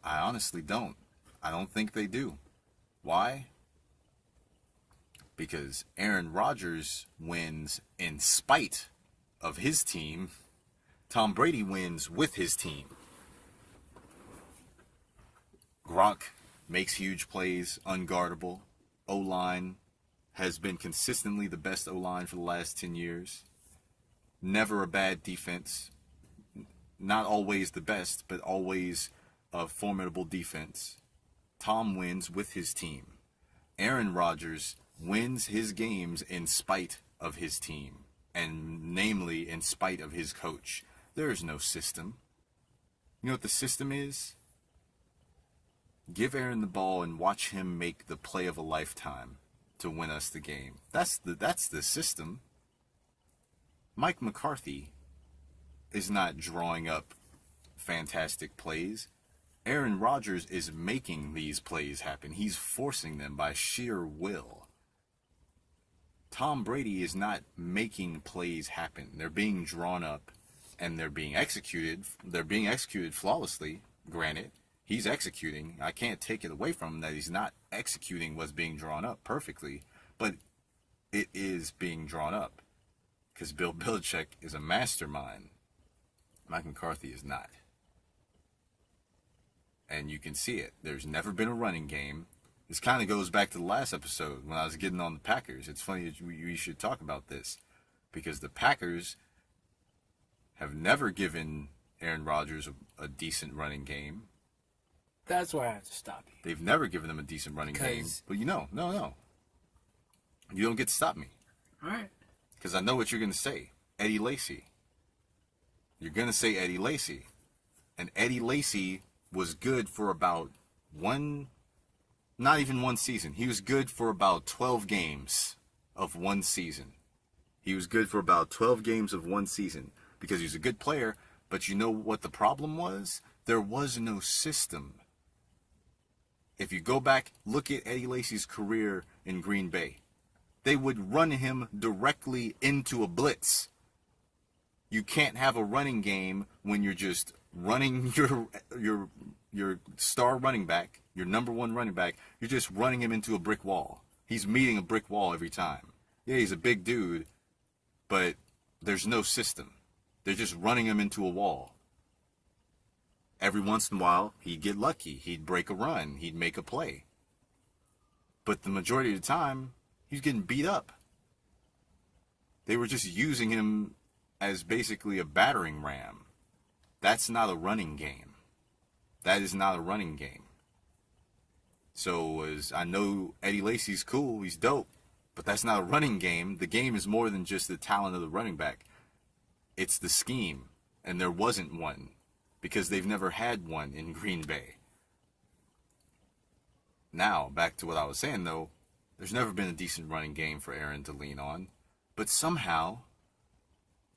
I honestly don't. I don't think they do. Why? Because Aaron Rodgers wins in spite of his team. Tom Brady wins with his team. Gronk makes huge plays, unguardable. O-line has been consistently the best O-line for the last 10 years. Never a bad defense. Not always the best, but always a formidable defense. Tom wins with his team. Aaron Rodgers wins his games in spite of his team, and namely in spite of his coach. There is no system. You know what the system is? Give Aaron the ball and watch him make the play of a lifetime to win us the game. That's the system. Mike McCarthy is not drawing up fantastic plays. Aaron Rodgers is making these plays happen. He's forcing them by sheer will. Tom Brady is not making plays happen. They're being drawn up and they're being executed. They're being executed flawlessly, granted. He's executing. I can't take it away from him that he's not executing what's being drawn up perfectly, but it is being drawn up because Bill Belichick is a mastermind. Mike McCarthy is not. And you can see it. There's never been a running game. This kind of goes back to the last episode when I was getting on the Packers. It's funny that we should talk about this because the Packers have never given Aaron Rodgers a decent running game.
That's why I have to stop you.
They've never given them a decent running game. But no. You don't get to stop me.
All right.
Because I know what you're going to say. Eddie Lacy. You're going to say Eddie Lacy. And Eddie Lacy was good for about not even one season. He was good for about 12 games of one season. He was good for about 12 games of one season because he was a good player. But you know what the problem was? There was no system. If you go back, look at Eddie Lacy's career in Green Bay. They would run him directly into a blitz. You can't have a running game when you're just running your star running back, your number one running back. You're just running him into a brick wall. He's meeting a brick wall every time. Yeah, he's a big dude, but there's no system. They're just running him into a wall. Every once in a while, he'd get lucky. He'd break a run. He'd make a play. But the majority of the time, he's getting beat up. They were just using him as basically a battering ram. That's not a running game. That is not a running game. So, as I know Eddie Lacy's cool, he's dope, but that's not a running game. The game is more than just the talent of the running back. It's the scheme, and there wasn't one because they've never had one in Green Bay. Now, back to what I was saying, though, there's never been a decent running game for Aaron to lean on, but somehow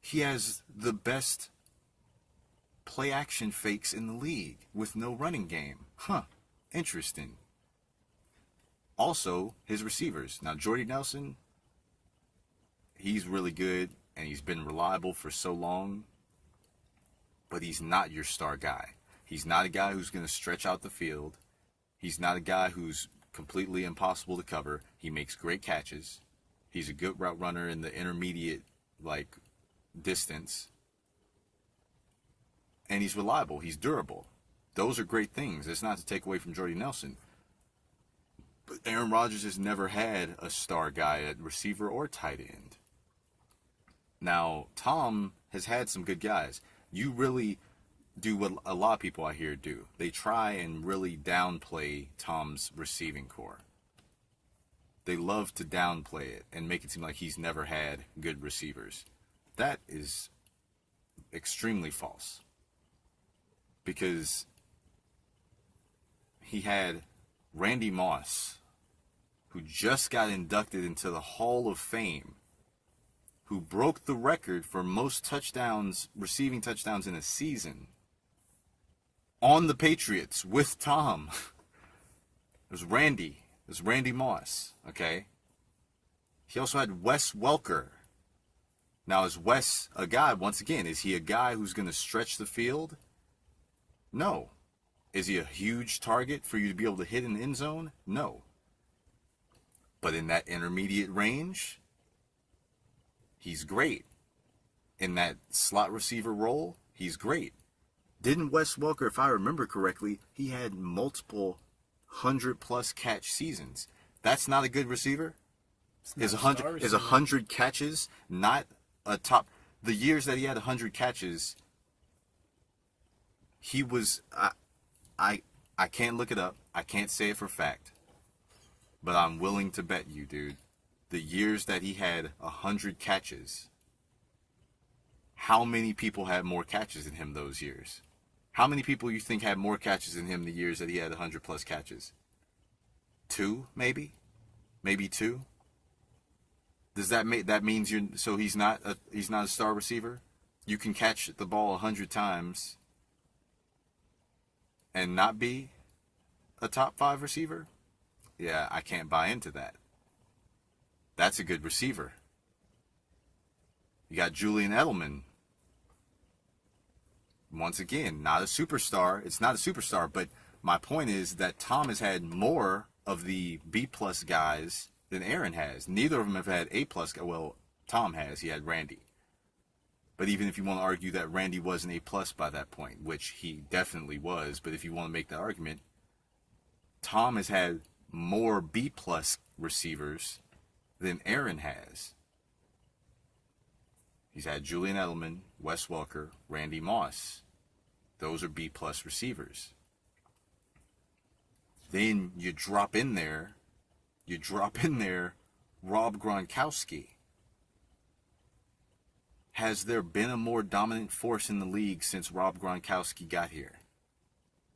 he has the best play-action fakes in the league with no running game. Interesting. Also, his receivers. Now, Jordy Nelson, he's really good, and he's been reliable for so long, but he's not your star guy. He's not a guy who's going to stretch out the field. He's not a guy who's completely impossible to cover. He makes great catches. He's a good route runner in the intermediate, distance. And he's reliable. He's durable. Those are great things. It's not to take away from Jordy Nelson. But Aaron Rodgers has never had a star guy at receiver or tight end. Now, Tom has had some good guys. You really do what a lot of people I hear do. They try and really downplay Tom's receiving core. They love to downplay it and make it seem like he's never had good receivers. That is extremely false. Because he had Randy Moss, who just got inducted into the Hall of Fame, who broke the record for most touchdowns, receiving touchdowns in a season, on the Patriots with Tom. It was Randy. It was Randy Moss, okay? He also had Wes Welker. Now, is Wes a guy, once again, is he a guy who's going to stretch the field? No. Is he a huge target for you to be able to hit in the end zone? No. But in that intermediate range, he's great. In that slot receiver role, he's great. Didn't Wes Welker, if I remember correctly, he had multiple 100-plus catch seasons. That's not a good receiver? Is 100 catches not a top? The years that he had 100 catches, he was, I can't look it up. I can't say it for fact. But I'm willing to bet you, dude, the years that he had 100 catches, how many people had more catches than him those years? How many people you think had more catches than him the years that he had 100-plus catches? 2, maybe? Maybe 2? Does that means he's not a star receiver? You can catch the ball 100 times and not be a top 5 receiver? Yeah, I can't buy into that. That's a good receiver. You got Julian Edelman. Once again, not a superstar. It's not a superstar, but my point is that Tom has had more of the B-plus guys than Aaron has. Neither of them have had A-plus. Well, Tom has. He had Randy. But even if you want to argue that Randy was an A-plus by that point, which he definitely was, but if you want to make that argument, Tom has had more B-plus receivers than Aaron has. He's had Julian Edelman, Wes Welker, Randy Moss. Those are B-plus receivers. Then you drop in there Rob Gronkowski. Has there been a more dominant force in the league since Rob Gronkowski got here?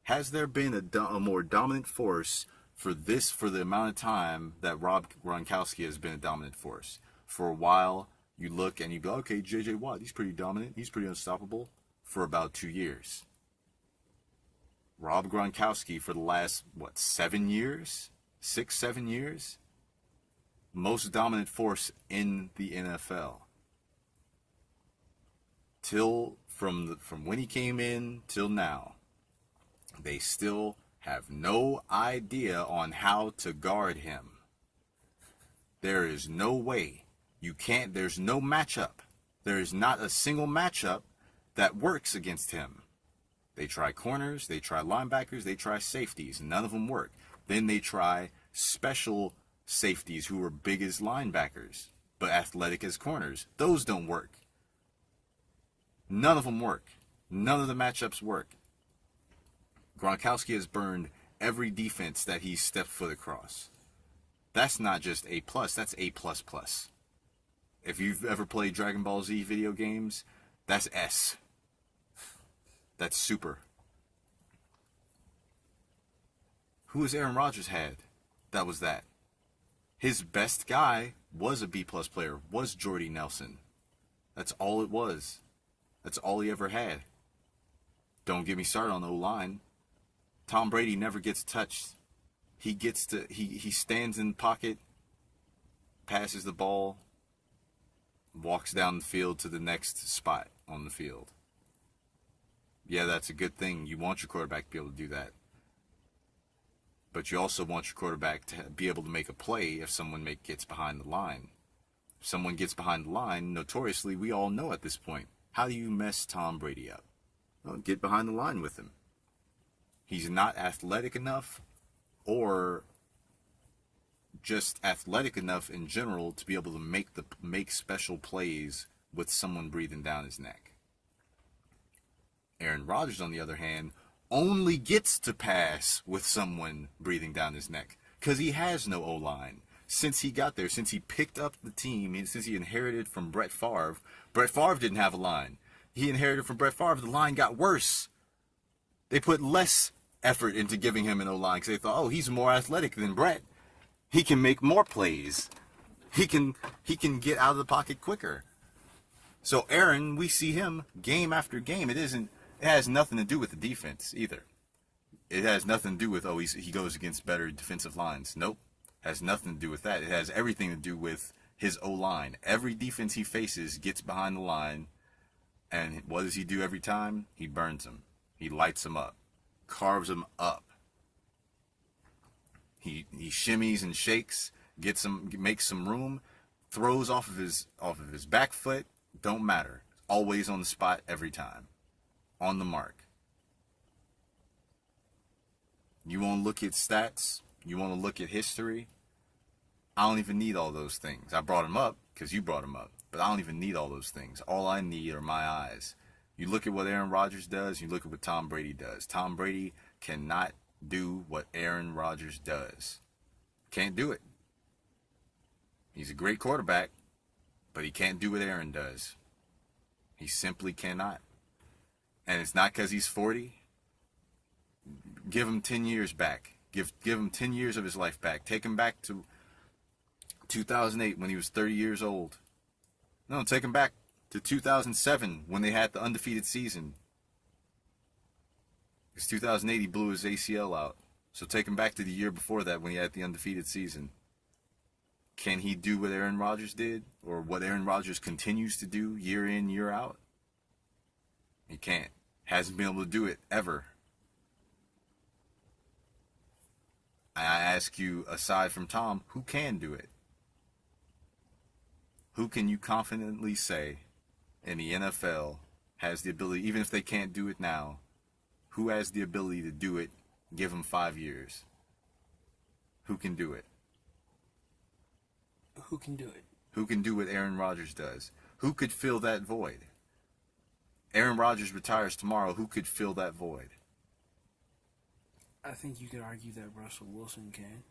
Has there been a more dominant force for the amount of time that Rob Gronkowski has been a dominant force? For a while, you look and you go, okay, J.J. Watt, he's pretty dominant. He's pretty unstoppable for about 2 years. Rob Gronkowski for the last, 7 years? 6, 7 years? Most dominant force in the NFL. from when he came in till now, they still have no idea on how to guard him. There is no way. There's no matchup. There is not a single matchup that works against him. They try corners, they try linebackers, they try safeties. None of them work. Then they try special safeties who are big as linebackers, but athletic as corners. Those don't work. None of them work. None of the matchups work. Gronkowski has burned every defense that he's stepped foot across. That's not just A+, that's A++. If you've ever played Dragon Ball Z video games, that's S. That's super. Who has Aaron Rodgers had? That was that. His best guy was a B+ player, was Jordy Nelson. That's all it was. That's all he ever had. Don't get me started on the O-line. Tom Brady never gets touched. He stands in the pocket, passes the ball, walks down the field to the next spot on the field. Yeah, that's a good thing. You want your quarterback to be able to do that. But you also want your quarterback to be able to make a play if someone gets behind the line. If someone gets behind the line, notoriously, we all know at this point, how do you mess Tom Brady up? Well, get behind the line with him. He's not athletic enough, or just athletic enough in general to be able to make special plays with someone breathing down his neck. Aaron Rodgers, on the other hand, only gets to pass with someone breathing down his neck because he has no O-line. Since he got there, since he picked up the team, and since he inherited from Brett Favre didn't have a line. He inherited from Brett Favre, the line got worse. They put less effort into giving him an O-line because they thought, oh, he's more athletic than Brett. He can make more plays. He can get out of the pocket quicker. So Aaron, we see him game after game. It has nothing to do with the defense either. It has nothing to do with, he goes against better defensive lines. Nope. Has nothing to do with that. It has everything to do with his O-line. Every defense he faces gets behind the line, and what does he do every time? He burns them. He lights them up. Carves them up. He shimmies and shakes, makes some room, throws off of his back foot. Don't matter. Always on the spot every time. On the mark. You want to look at stats? You want to look at history? I don't even need all those things. I brought them up because you brought them up. But I don't even need all those things. All I need are my eyes. You look at what Aaron Rodgers does, you look at what Tom Brady does. Tom Brady cannot do what Aaron Rodgers does. Can't do it. He's a great quarterback, but he can't do what Aaron does. He simply cannot. And it's not because he's 40. Give him 10 years back. Give him 10 years of his life back. Take him back to 2008 when he was 30 years old. No, take him back to 2007 when they had the undefeated season. Because 2008 he blew his ACL out. So take him back to the year before that when he had the undefeated season. Can he do what Aaron Rodgers did? Or what Aaron Rodgers continues to do year in, year out? He can't. Hasn't been able to do it ever. I ask you, aside from Tom, who can do it? Who can you confidently say in the NFL has the ability, even if they can't do it now, who has the ability to do it? Give them 5 years. Who can do it?
Who can do it?
Who can do what Aaron Rodgers does? Who could fill that void? Aaron Rodgers retires tomorrow. Who could fill that void?
I think you could argue that Russell Wilson can.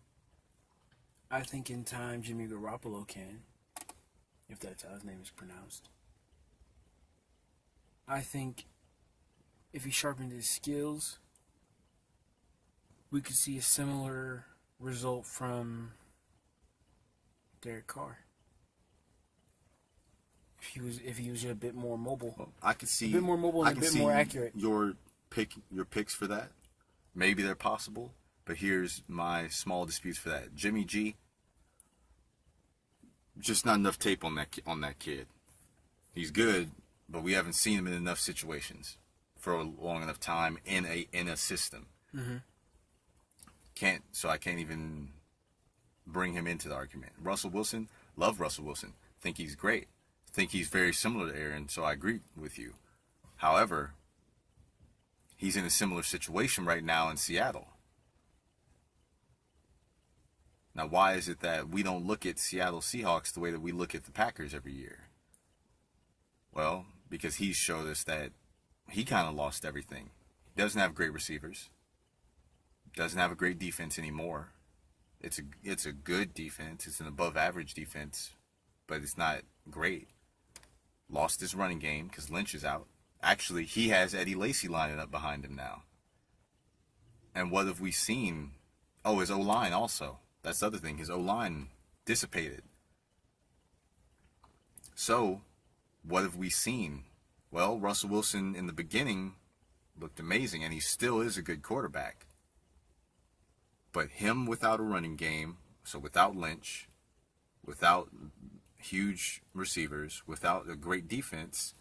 I think in time Jimmy Garoppolo can, if that's how his name is pronounced. I think if he sharpened his skills, we could see a similar result from Derek Carr. If he was a bit more mobile.
Well, I could see
a bit more mobile and a bit more accurate.
Your picks for that. Maybe they're possible, but here's my small disputes for that. Jimmy G, just not enough tape on that kid. He's good, but we haven't seen him in enough situations for a long enough time in a system.
Mm-hmm.
I can't even bring him into the argument. Russell Wilson, love Russell Wilson. Think he's great. Think he's very similar to Aaron, so I agree with you. However, he's in a similar situation right now in Seattle. Now, why is it that we don't look at Seattle Seahawks the way that we look at the Packers every year? Well, because he showed us that he kind of lost everything. He doesn't have great receivers. Doesn't have a great defense anymore. It's a good defense. It's an above average defense, but it's not great. Lost his running game because Lynch is out. Actually, he has Eddie Lacy lining up behind him now. And what have we seen? Oh, his O-line also. That's the other thing. His O-line dissipated. So, what have we seen? Well, Russell Wilson in the beginning looked amazing, and he still is a good quarterback. But him without a running game, so without Lynch, without huge receivers, without a great defense,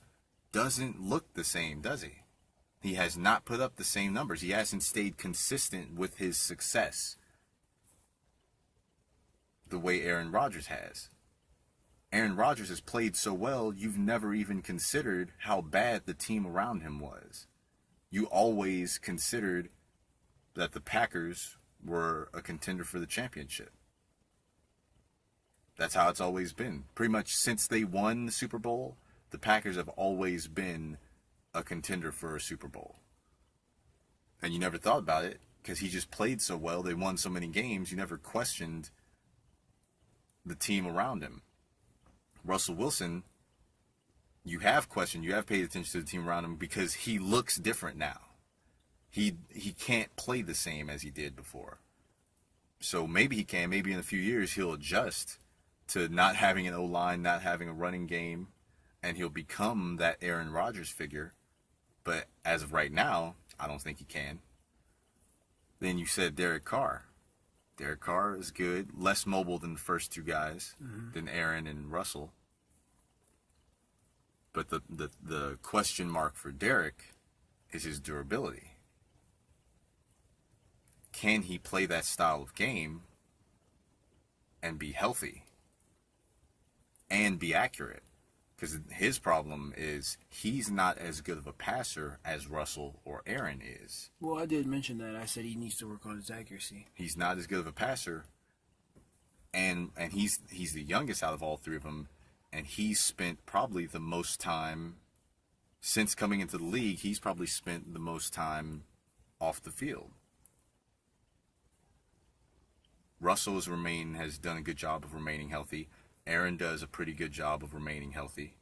doesn't look the same, does he? He has not put up the same numbers. He hasn't stayed consistent with his success the way Aaron Rodgers has. Aaron Rodgers has played so well, you've never even considered how bad the team around him was. You always considered that the Packers were a contender for the championship. That's how it's always been. Pretty much since they won the Super Bowl, the Packers have always been a contender for a Super Bowl. And you never thought about it because he just played so well. They won so many games. You never questioned the team around him. Russell Wilson, you have questioned, you have paid attention to the team around him because he looks different now. He can't play the same as he did before. So maybe he can. Maybe in a few years he'll adjust to not having an O-line, not having a running game, and he'll become that Aaron Rodgers figure. But as of right now, I don't think he can. Then you said Derek Carr. Derek Carr is good, less mobile than the first two guys, than Aaron and Russell. But the question mark for Derek is his durability. Can he play that style of game and be healthy and be accurate? Because his problem is he's not as good of a passer as Russell or Aaron is.
Well, I did mention that. I said he needs to work on his accuracy.
He's not as good of a passer, and he's the youngest out of all three of them, and he's spent probably the most time, since coming into the league, he's probably spent the most time off the field. Russell has done a good job of remaining healthy. Aaron does a pretty good job of remaining healthy,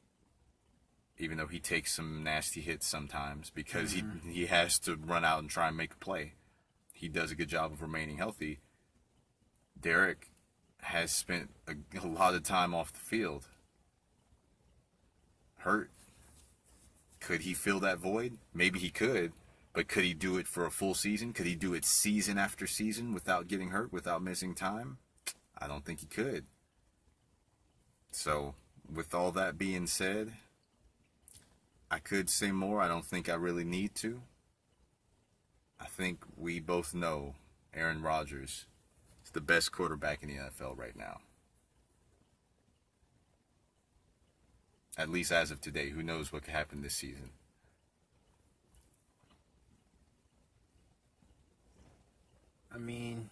even though he takes some nasty hits sometimes because he has to run out and try and make a play. He does a good job of remaining healthy. Derek has spent a lot of time off the field, hurt. Could he fill that void? Maybe he could, but could he do it for a full season? Could he do it season after season without getting hurt, without missing time? I don't think he could. So, with all that being said, I could say more. I don't think I really need to. I think we both know Aaron Rodgers is the best quarterback in the NFL right now. At least as of today. Who knows what could happen this season?
I mean...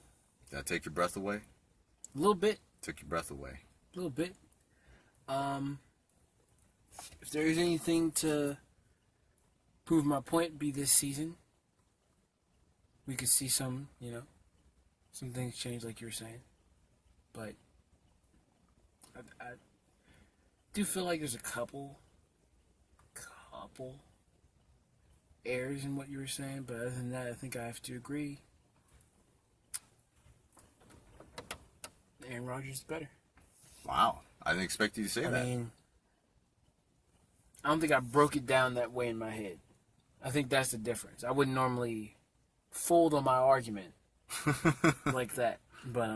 Did I take your breath away?
A little bit.
Took your breath away.
A little bit. If there is anything to prove my point, be this season, we could see some things change like you were saying. But I do feel like there's a couple errors in what you were saying, but other than that, I think I have to agree. Aaron Rodgers is better.
Wow. I didn't expect you to say that.
I mean, I don't think I broke it down that way in my head. I think that's the difference. I wouldn't normally fold on my argument like that. But,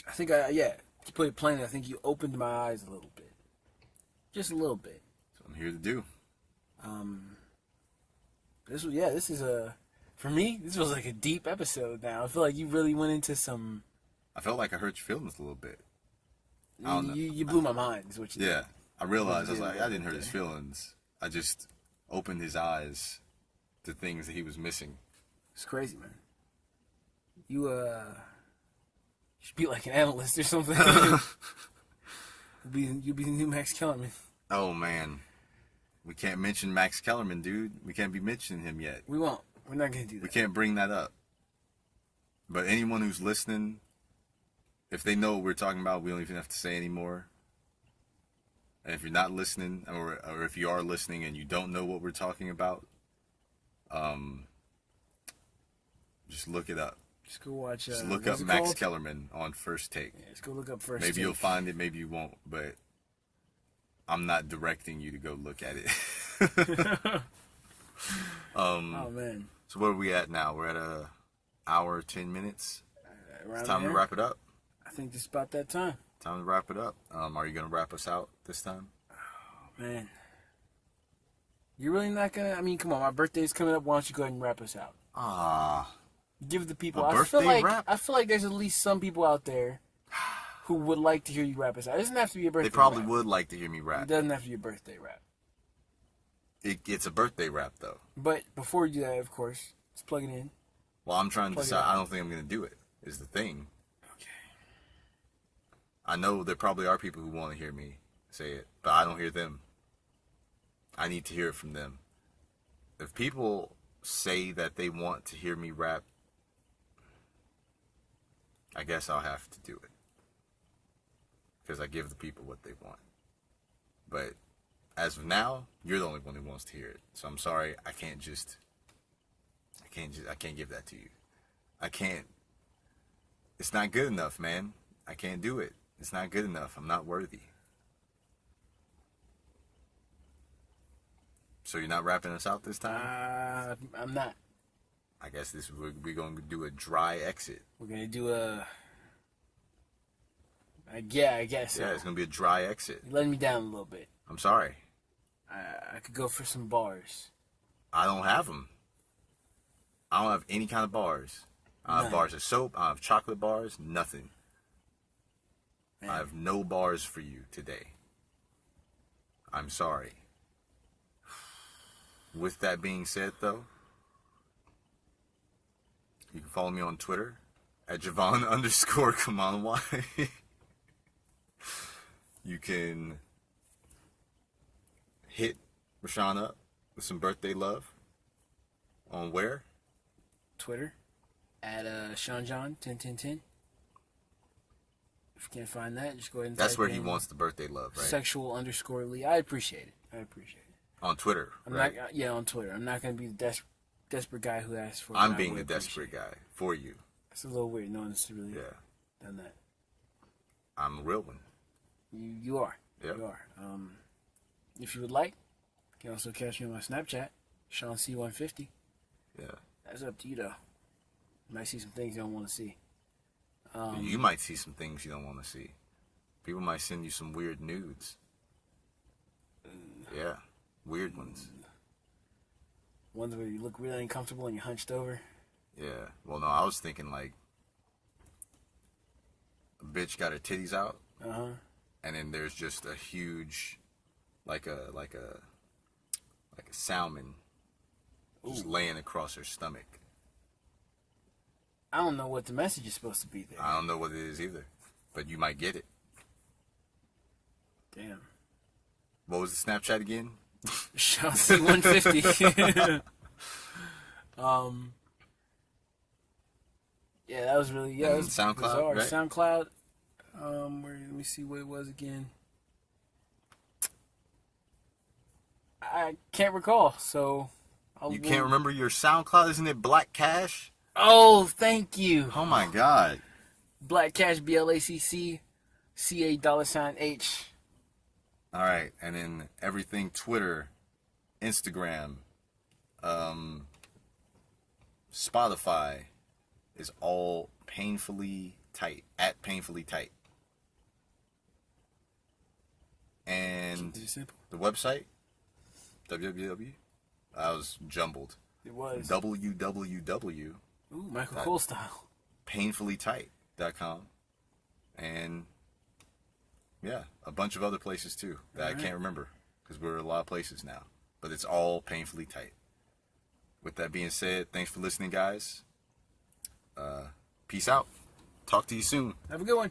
I think to put it plainly, I think you opened my eyes a little bit. Just a little bit.
That's what I'm here to do.
This is for me, this was like a deep episode now. I feel like you really went into some...
I felt like I hurt your feelings a little bit. I don't know.
You blew my mind, is what you did.
Yeah. I realized, I was like, I didn't hurt his feelings. I just opened his eyes to things that he was missing.
It's crazy, man. You should be like an analyst or something. You'll be the new Max Kellerman.
Oh, man. We can't mention Max Kellerman, dude. We can't be mentioning him yet.
We won't. We're not going to do that.
We can't bring that up. But anyone who's listening, if they know what we're talking about, we don't even have to say anymore. And if you're not listening, or if you are listening and you don't know what we're talking about, just look it up.
Just go watch.
Just look up Max Kellerman on First Take.
Yeah, just go look up First
Maybe
Take.
you'll find it, maybe you won't, but I'm not directing you to go look at it.
Oh man.
So where are we at now? We're at a hour, 10 minutes. It's time
there.
to wrap it up.
I think it's about that time.
Time to wrap it up. Are you gonna wrap us out this time?
Oh man. You're really not gonna? I mean, come on. My birthday's coming up. Why don't you go ahead and wrap us out? Give the people. I feel like there's at least some people out there who would like to hear you rap us out. It doesn't have to be a birthday.
They probably
rap.
would like to hear me rap.
It doesn't have to be a birthday rap.
It's a birthday rap though.
But before you do that, of course, let's plug it in.
Well, I'm trying to decide. I don't think I'm gonna do it. Is the thing.
Okay.
I know there probably are people who want to hear me say it, but I don't hear them. I need to hear it from them. If people say that they want to hear me rap, I guess I'll have to do it. Because I give the people what they want. But as of now, you're the only one who wants to hear it. So I'm sorry, I can't give that to you. I can't. It's not good enough, man. I can't do it. It's not good enough. I'm not worthy. So you're not rapping us out this time?
I'm not.
I guess we're going to do a dry exit.
We're going to do yeah, I guess so.
Yeah, it's going to be a dry exit.
You're letting me down a little bit.
I'm sorry.
I could go for some bars.
I don't have them. I don't have any kind of bars. I don't have bars of soap. I don't have chocolate bars. Nothing. Man. I have no bars for you today. I'm sorry. With that being said, though, you can follow me on Twitter at Javon_Kamanawai. You can hit Rashawn up with some birthday love on where?
Twitter at Shawn John 101010. If you can't find that, just go ahead and
That's
type
where he
in
wants the birthday love, right?
Sexual_Lee. I appreciate it.
On Twitter,
right? On Twitter. I'm not going to be the desperate guy who asks for it.
I'm being the desperate guy for you.
It's a little weird. No one's really done that.
I'm a real one.
You are.
Yep.
You are. If you would like, you can also catch me on my Snapchat, SeanC150.
Yeah.
That's up to you, though. You might see some things you don't want to see.
You might see some things you don't want to see. People might send you some weird nudes. Yeah. Weird ones.
Ones where you look really uncomfortable and you're hunched over.
Yeah. Well, no, I was thinking like a bitch got her titties out.
Uh-huh.
And then there's just a huge, like a salmon just laying across her stomach.
I don't know what the message is supposed to be there.
I don't know what it is either, but you might get it.
Damn.
What was the Snapchat again?
SeanC150. Yeah, that was really that was
SoundCloud,
bizarre.
right?
SoundCloud. Let me see what it was again. I can't recall, so
you can't remember your SoundCloud? Isn't it Black Cash?
Oh, thank you.
Oh my God.
Black Cash, BLACC, $CA$H.
All right, and then everything Twitter, Instagram, Spotify is all painfully tight, at painfully tight. And
Is it simple?
the website, www. I was jumbled.
It was.
www.
Ooh, Michael Cole style.
painfullytight.com. And yeah, a bunch of other places too that I can't remember because we're a lot of places now. But it's all painfully tight. With that being said, thanks for listening, guys. Peace out. Talk to you soon.
Have a good one.